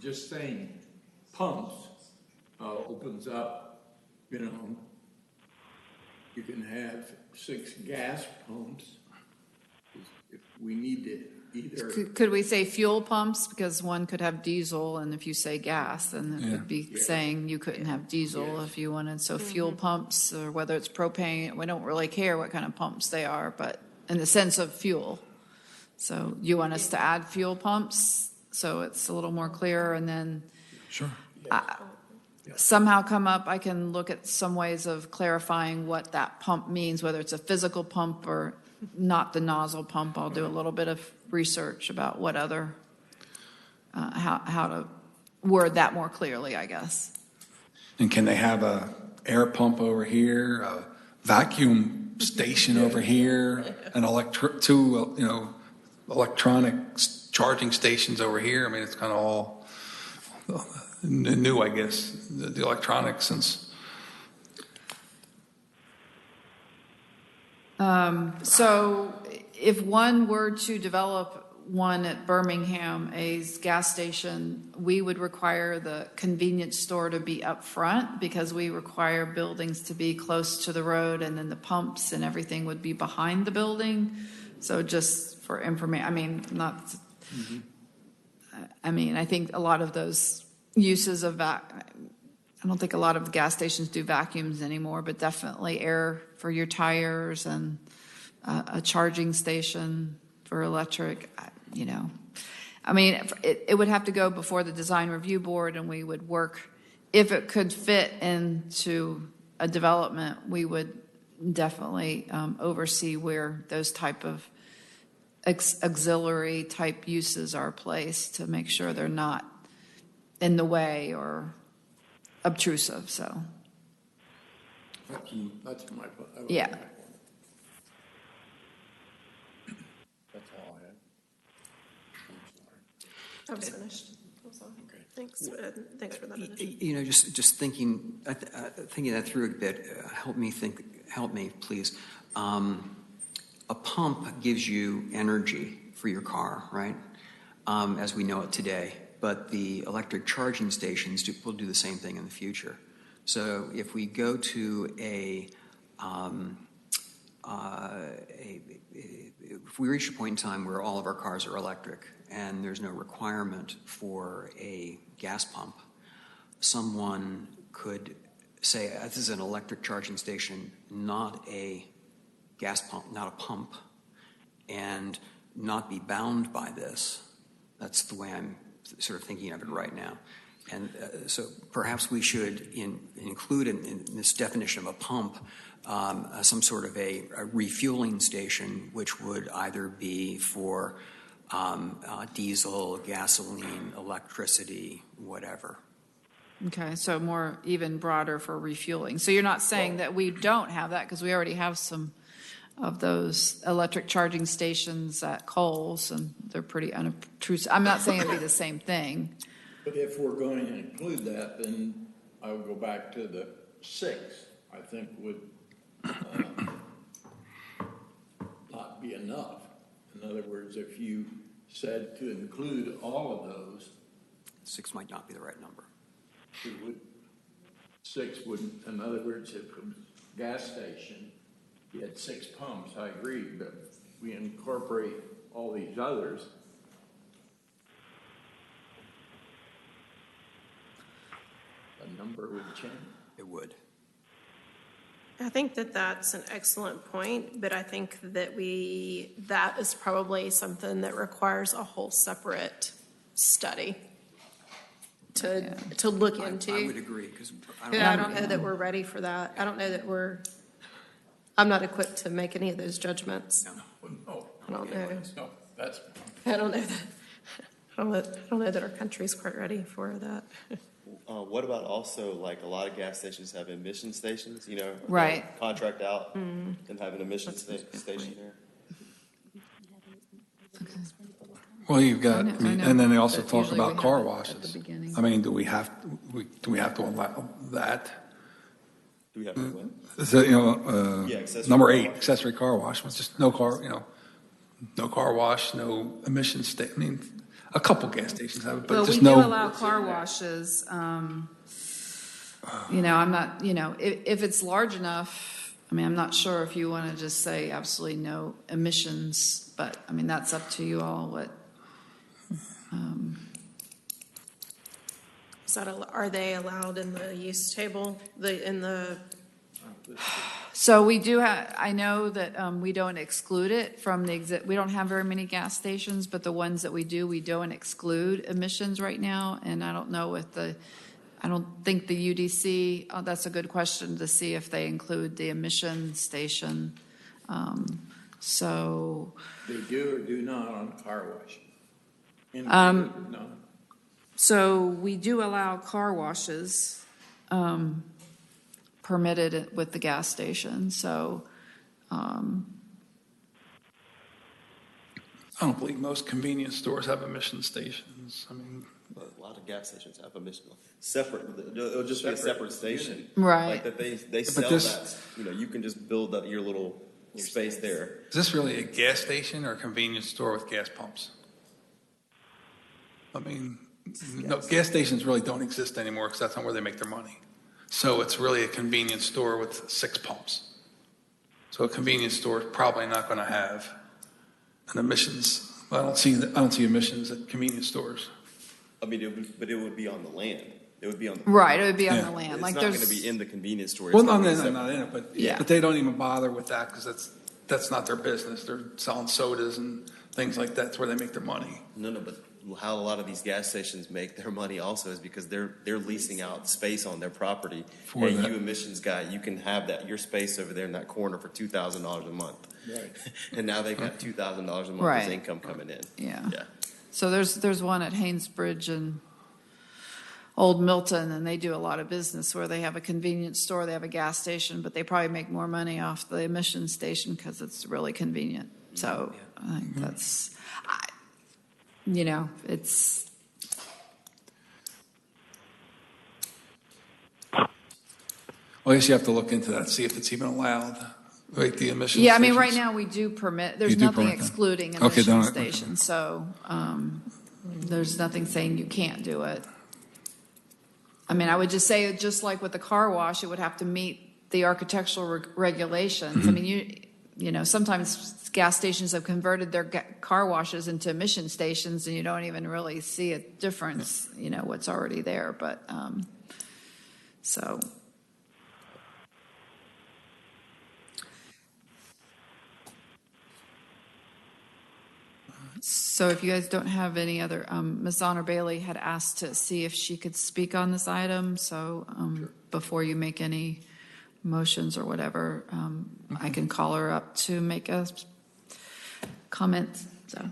just saying pumps opens up. You can have 6 gas pumps if we need to either. Could we say fuel pumps? Because one could have diesel, and if you say gas, then it would be saying you couldn't have diesel if you wanted. So fuel pumps, or whether it's propane, we don't really care what kind of pumps they are, but in the sense of fuel. So you want us to add fuel pumps so it's a little more clear, and then Sure. somehow come up, I can look at some ways of clarifying what that pump means, whether it's a physical pump or not the nozzle pump. I'll do a little bit of research about what other, how to word that more clearly, I guess. And can they have a air pump over here, a vacuum station over here, an electronic charging stations over here? I mean, it's kind of all new, I guess, the electronics since. So if one were to develop one at Birmingham, a gas station, we would require the convenience store to be up front because we require buildings to be close to the road, and then the pumps and everything would be behind the building. So just for information, I mean, not, I mean, I think a lot of those uses of I don't think a lot of gas stations do vacuums anymore, but definitely air for your tires and a charging station for electric, you know. I mean, it would have to go before the design review board, and we would work, if it could fit into a development, we would definitely oversee where those type of auxiliary type uses are placed to make sure they're not in the way or obtrusive, so. That's my point. Yeah. That's all I had. I was finished. Okay. Thanks. Thanks for that. You know, just thinking that through a bit. Help me, please. A pump gives you energy for your car, right? As we know it today. But the electric charging stations will do the same thing in the future. So if we go to if we reach a point in time where all of our cars are electric and there's no requirement for a gas pump, someone could say, this is an electric charging station, not a gas pump, not a pump, and not be bound by this. That's the way I'm sort of thinking of it right now. And so perhaps we should include in this definition of a pump some sort of a refueling station, which would either be for diesel, gasoline, electricity, whatever. Okay, so more even broader for refueling. So you're not saying that we don't have that, because we already have some of those electric charging stations at Kohl's, and they're pretty unobtrusive. I'm not saying it'd be the same thing. But if we're going to include that, then I would go back to the 6, I think would not be enough. In other words, if you said to include all of those, 6 might not be the right number. 6 would, in other words, if it was a gas station, you had 6 pumps, I agree, but we incorporate all these others. The number would change. It would. I think that that's an excellent point, but I think that that is probably something that requires a whole separate study to look into. I would agree, because I don't know that we're ready for that. I don't know that I'm not equipped to make any of those judgments. No. I don't know. No, that's. I don't know that. I don't know that our country's quite ready for that. What about also, like, a lot of gas stations have emission stations, you know? Right. Contract out and have an emission station there. Well, you've got, I know. and then they also But talk usually we about have car it at washes. the beginning. I mean, do we have to allow that? Do we have to what? Is that, Yeah, accessory number car 8, wash. accessory car wash, was just no car wash, no emission station. I mean, a couple gas stations have it, but Well, we just do no. allow car washes. I'm not, if it's large enough, I mean, I'm not sure if you want to just say absolutely no emissions, but I mean, that's up to you all. Are they allowed in the use table, in the So we do have, I know that we don't exclude it from we don't have very many gas stations, but the ones that we don't exclude emissions right now. And I don't know if I don't think the UDC, that's a good question to see if they include the emission station. So. They do or do not on car wash? No. So we do allow car washes permitted with the gas station. So I don't believe most convenience stores have emission stations. I mean, a lot of gas stations have emission separate. It'll just be a separate station, right? Like that they sell that. You know, you can just build up your little space there. Is this really a gas station or a convenience store with gas pumps? I mean, no, gas stations really don't exist anymore because that's not where they make their money. So it's really a convenience store with 6 pumps. So a convenience store is probably not going to have an emissions. I don't see emissions at convenience stores. I mean, it would be on the land. It would be on the right. It would be on the land. It's like not there's going to be in the convenience store. Well, no, not in it, but yeah. But they don't even bother with that because that's not their business. They're selling sodas and things like that. That's where they make their money. No, but how a lot of these gas stations make their money also is because they're leasing out space on their property. For hey, that. you emissions guy, you can have your space over there in that corner for $2,000 a month. Right. And now they've got $2,000 a month right. as income coming in. Yeah. Yeah. So there's one at Haynesbridge and Old Milton, and they do a lot of business where they have a convenience store, they have a gas station, but they probably make more money off the emission station because it's really convenient. So I think that's, it's. Well, I guess you have to look into that, see if it's even allowed. Like the emission Yeah, I mean, stations. right now we do permit, there's You do nothing permit them. excluding Okay, emission then stations, so there's nothing saying you can't do it. I mean, I would just say, just like with the car wash, it would have to meet the architectural regulations. Mm-hmm. I mean, you know, sometimes gas stations have converted their car washes into emission stations, and you don't even really see a difference, you know, what's already there. But so. So if you guys don't have any other, Ms. Honor Bailey had asked to see if she could speak on this item. So before you make any motions or whatever, I can call her up to make a comment. So.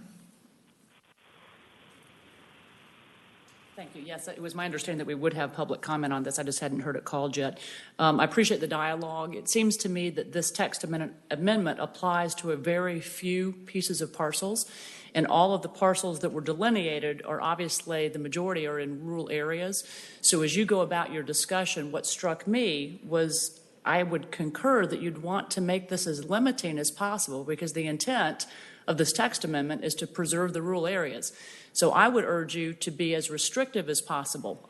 Thank you. Yes, it was my understanding that we would have public comment on this. I just hadn't heard it called yet. I appreciate the dialogue. It seems to me that this text amendment applies to a very few pieces of parcels, and all of the parcels that were delineated are obviously, the majority are in rural areas. So as you go about your discussion, what struck me was I would concur that you'd want to make this as limiting as possible, because the intent of this text amendment is to preserve the rural areas. So I would urge you to be as restrictive as possible.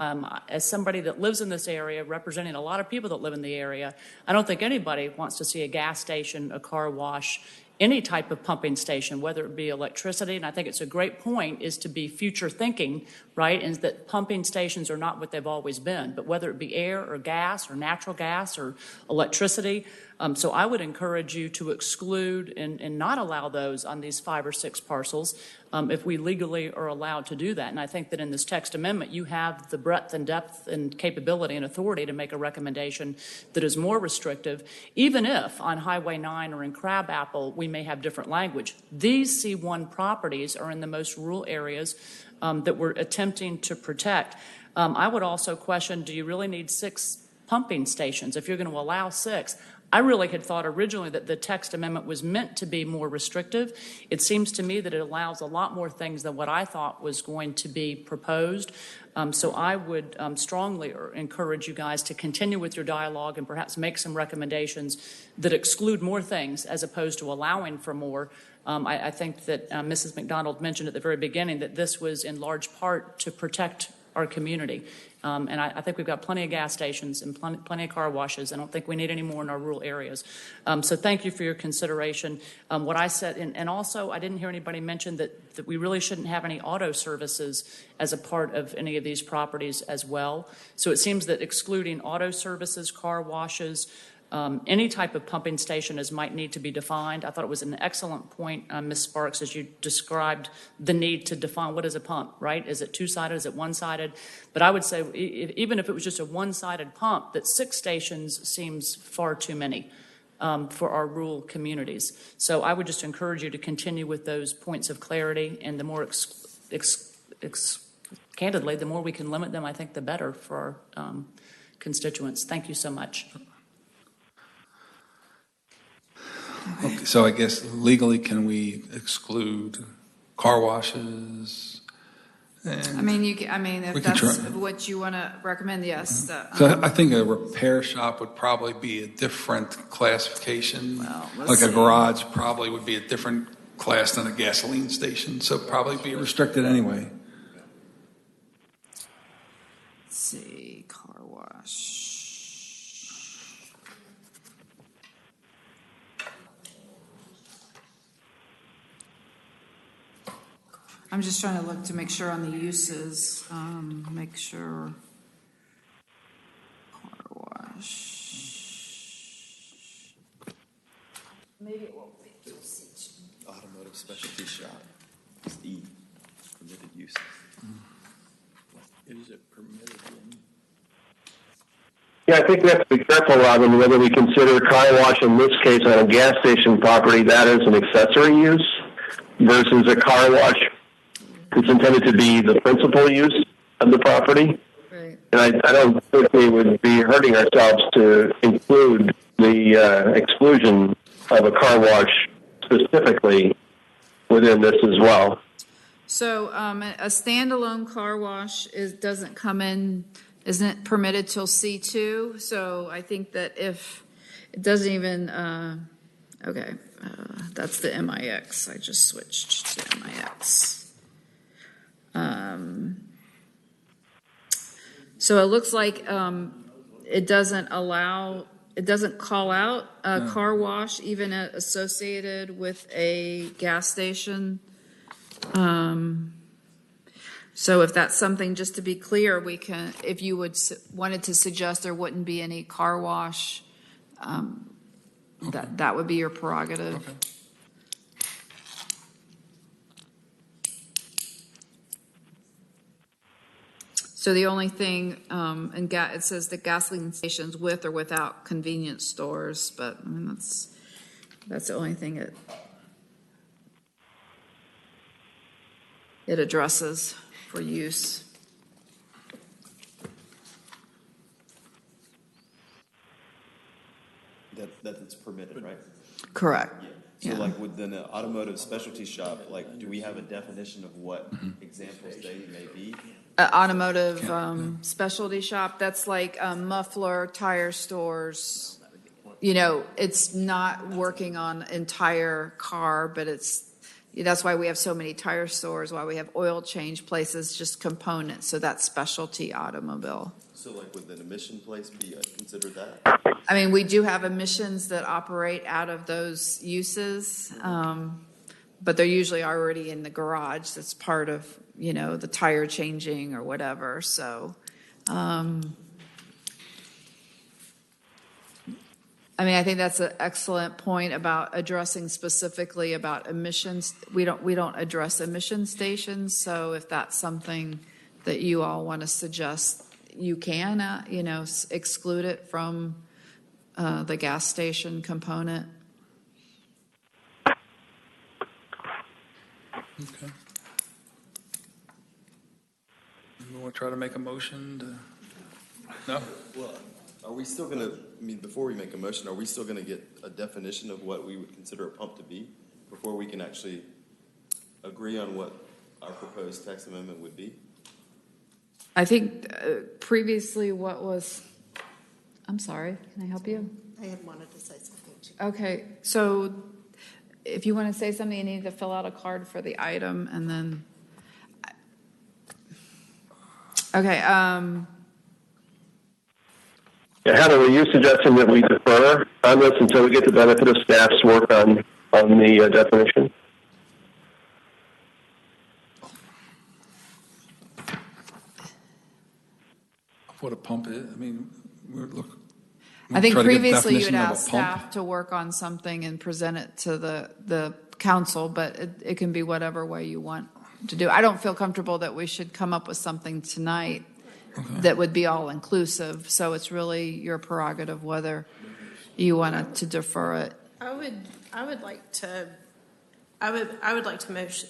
As somebody that lives in this area, representing a lot of people that live in the area, I don't think anybody wants to see a gas station, a car wash, any type of pumping station, whether it be electricity. And I think it's a great point is to be future thinking, right? And that pumping stations are not what they've always been, but whether it be air or gas or natural gas or electricity. So I would encourage you to exclude and not allow those on these 5 or 6 parcels if we legally are allowed to do that. And I think that in this text amendment, you have the breadth and depth and capability and authority to make a recommendation that is more restrictive, even if on Highway 9 or in Crabapple, we may have different language. These C1 properties are in the most rural areas that we're attempting to protect. I would also question, do you really need 6 pumping stations? If you're going to allow 6, I really had thought originally that the text amendment was meant to be more restrictive. It seems to me that it allows a lot more things than what I thought was going to be proposed. So I would strongly encourage you guys to continue with your dialogue and perhaps make some recommendations that exclude more things as opposed to allowing for more. I think that Mrs. McDonald mentioned at the very beginning that this was in large part to protect our community. And I think we've got plenty of gas stations and plenty of car washes. I don't think we need any more in our rural areas. So thank you for your consideration. What I said, and also I didn't hear anybody mention that we really shouldn't have any auto services as a part of any of these properties as well. So it seems that excluding auto services, car washes, Any type of pumping station might need to be defined. I thought it was an excellent point, Ms. Sparks, as you described the need to define what is a pump, right? Is it two-sided? Is it one-sided? But I would say even if it was just a one-sided pump, that 6 stations seems far too many for our rural communities. So I would just encourage you to continue with those points of clarity, and the more candidly, the more we can limit them, I think the better for our constituents. Thank you so much. Okay, so I guess legally, can we exclude car washes? I mean, if We could that's try. what you want to recommend, yes. So I think a repair shop would probably be a different classification. let's Like a see. garage probably would be a different class than a gasoline station, so probably be restricted anyway. Let's see, car wash. I'm just trying to look to make sure on the uses, make sure. Car wash. Maybe it won't be. Automotive specialty shop is E, permitted use. Is it permitted in? Yeah, I think we have to be careful, Robin, whether we consider car wash in this case on a gas station property, that is an accessory use, versus a car wash that's intended to be the principal use of the property. Right. And I don't think we would be hurting ourselves to include the exclusion of a car wash specifically within this as well. So a standalone car wash isn't permitted till C2. So I think that if it doesn't even, that's the MIX. I just switched to MIX. So it looks like it doesn't call out a car wash even associated with a gas station. So if that's something, just to be clear, we can, if you wanted to suggest there wouldn't be any car wash, that would be your prerogative. Okay. So the only thing, it says the gasoline stations with or without convenience stores, but I mean, that's the only thing it addresses for use. That it's permitted, right? Correct. Yeah. So like within an automotive specialty shop, like, do we have a definition of what examples they may be? Automotive specialty shop, that's like muffler, tire stores. You know, it's not working on entire car, but that's why we have so many tire stores, why we have oil change places, just components. So that's specialty automobile. So like would an emission place be considered that? I mean, we do have emissions that operate out of those uses, but they're usually already in the garage. That's part of, the tire changing or whatever. So, I think that's an excellent point about addressing specifically about emissions. We don't address emission stations. So if that's something that you all want to suggest, you can, exclude it from the gas station component. Okay. You want to try to make a motion No? Well, are we still going to, before we make a motion, are we still going to get a definition of what we would consider a pump to be before we can actually agree on what our proposed text amendment would be? I think previously I'm sorry, can I help you? I had wanted to say something too. Okay, so if you want to say something, you need to fill out a card for the item and then, okay. Heather, were you suggesting that we defer on this until we get the benefit of staff's work on the definition? What a pump is, look. I think Try to get a previously you had definition of a asked pump. staff to work on something and present it to the council, but it can be whatever way you want to do. I don't feel comfortable that we should come up with something tonight that would be all inclusive. So it's really your prerogative whether you want to defer it. I would like to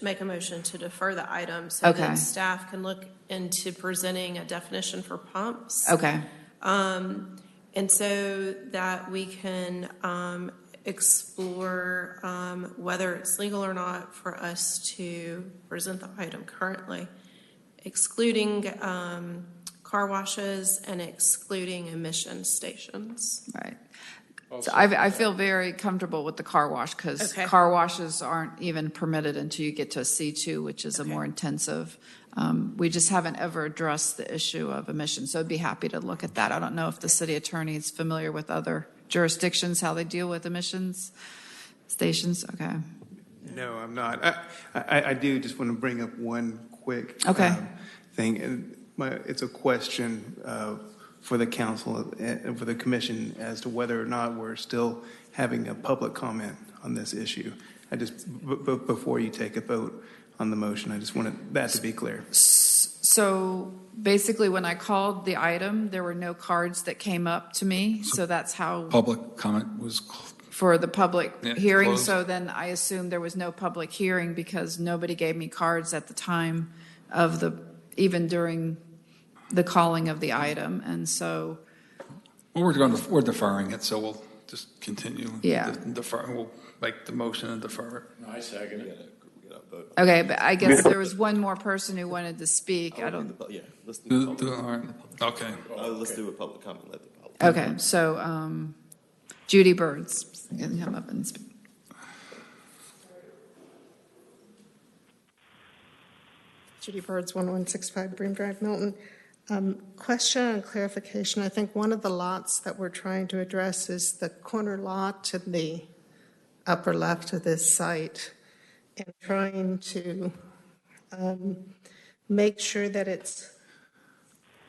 make a motion to defer the item so Okay. that staff can look into presenting a definition for pumps. Okay. And so that we can explore whether it's legal or not for us to present the item currently, excluding car washes and excluding emission stations. Right. So I feel very comfortable with the car wash because car washes aren't even permitted until you get to a C2, which is a more intensive. We just haven't ever addressed the issue of emissions, so I'd be happy to look at that. I don't know if the city attorney is familiar with other jurisdictions, how they deal with emissions stations. Okay. No, I'm not. I do just want to bring up one quick thing. And it's a question for the council and for the commission as to whether or not we're still having a public comment on this issue. I just, before you take a vote on the motion, I just wanted that to be clear. So basically, when I called the item, there were no cards that came up to me. So that's how Public comment was for the public hearing. closed. So then I assumed there was no public hearing because nobody gave me cards at the time of even during the calling of the item. And so, Well, we're deferring it, so we'll just continue. Yeah. Defer. We'll make the motion and defer it. I second it. okay, but I guess there was one more person who wanted to speak. I don't. Yeah, let's do All right. Okay. let's do a public comment. Let the public. Okay, so Judy Birds, get him up and speak. Judy Birds, 1165 Bream Drive, Milton. Question and clarification. I think one of the lots that we're trying to address is the corner lot to the upper left of this site, and trying to make sure that it's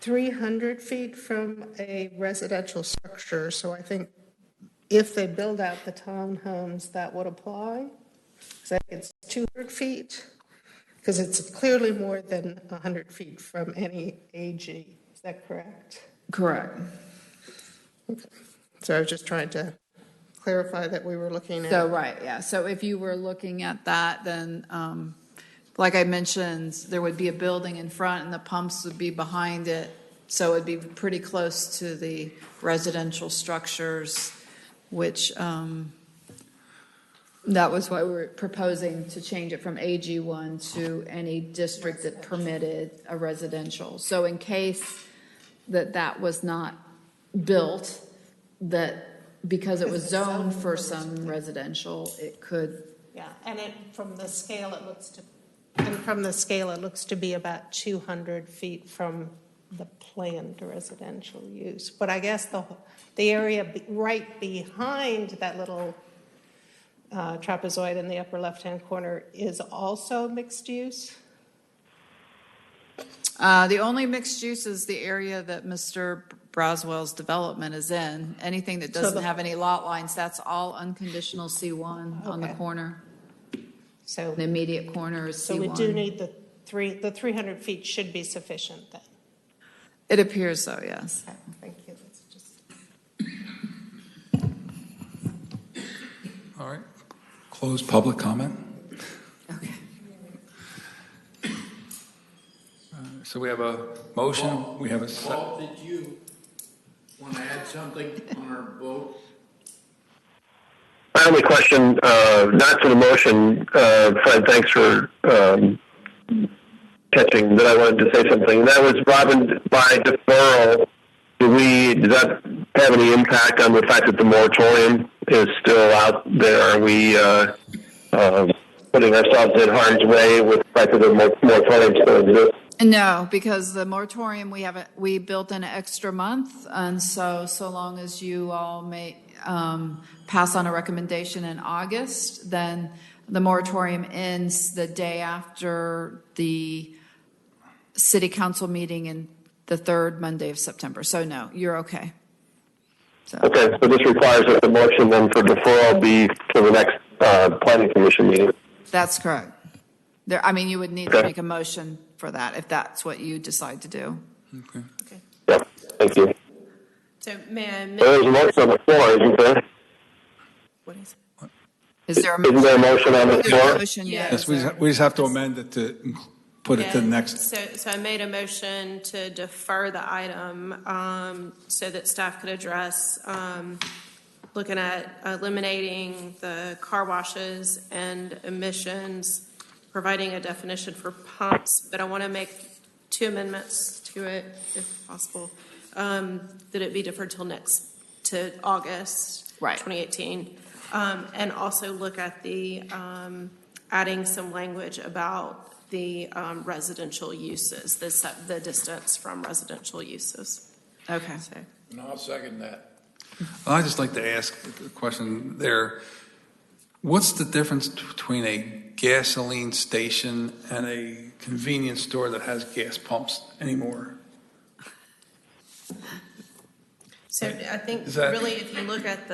300 feet from a residential structure. So I think if they build out the townhomes, that would apply. So I think it's 200 feet. Because it's clearly more than 100 feet from any AG. Is that correct? Correct. Okay. So I was just trying to clarify that we were looking at. So, right, yeah. So if you were looking at that, then, like I mentioned, there would be a building in front and the pumps would be behind it. So it'd be pretty close to the residential structures, which that was why we were proposing to change it from AG1 to any district that permitted a residential. So in case that was not built, that because it was zoned for some residential, it could. Yeah, and from the scale it looks to be about 200 feet from the planned residential use. But I guess the area right behind that little trapezoid in the upper left-hand corner is also mixed use? The only mixed use is the area that Mr. Braswell's development is in. Anything that doesn't have any lot lines, that's all unconditional C1 on the corner. So the immediate corner is C1. So we do need the 300 feet should be sufficient then? It appears so, yes. Okay, thank you. That's just... All right. Close public comment. Okay. So we have a motion. We have a Paul, did you want to add something on our vote? My only question, not for the motion, Fred, thanks for catching that I wanted to say something. That was, Robin, by deferral, does that have any impact on the fact that the moratorium is still out there? Are we putting ourselves in harm's way with the fact that the moratorium still exists? No, because the moratorium, we built in an extra month, and so long as you all may pass on a recommendation in August, then the moratorium ends the day after the city council meeting in the third Monday of September. So no, you're okay. Okay, so this requires that the motion then for deferral be to the next planning commission meeting. That's correct. You would need to make a motion for that if that's what you decide to do. Okay. Yep, thank you. So may I There's a motion on the floor, isn't there? What is it? Is there a Isn't there a motion on the There's no floor? motion yet. Yes, we just have to amend it to put it to the next. So I made a motion to defer the item so that staff could address looking at eliminating the car washes and emissions, providing a definition for pumps, but I want to make 2 amendments to it, if possible, that it be deferred to August 2018, and also look at the adding some language about the residential uses, the distance from residential uses. Okay. And I'll second that. I'd just like to ask a question there. What's the difference between a gasoline station and a convenience store that has gas pumps anymore? So I think really if you look at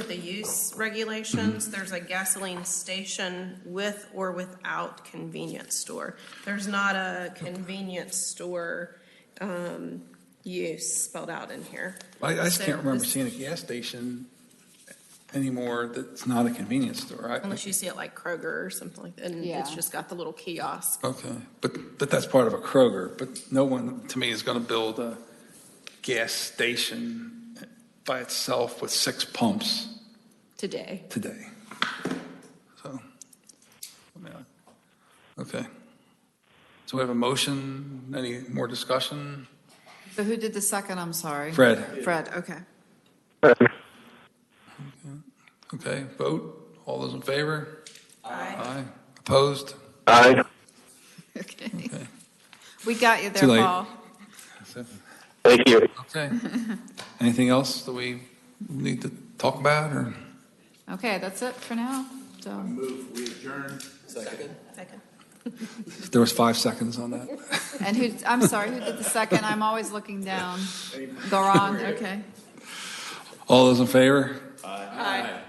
the use regulations, there's a gasoline station with or without convenience store. There's not a convenience store use spelled out in here. I just can't remember seeing a gas station anymore that's not a convenience store. Unless you see it like Kroger or something like that, and it's just got the little kiosk. Okay, but that's part of a Kroger, but no one, to me, is going to build a gas station by itself with 6 pumps Today. So, okay. So we have a motion. Any more discussion? So who did the second? I'm sorry. Fred. Fred, okay. Okay, vote. All those in favor? Aye. Opposed? Aye. Okay. We got you there, Too late. Paul. Thank you. Okay. Anything else that we need to talk about, or? Okay, that's it for now. So, Move, we adjourn. Second. There was 5 seconds on that. and I'm sorry, who did the second? I'm always looking down. Goran, okay. All those in favor? Aye.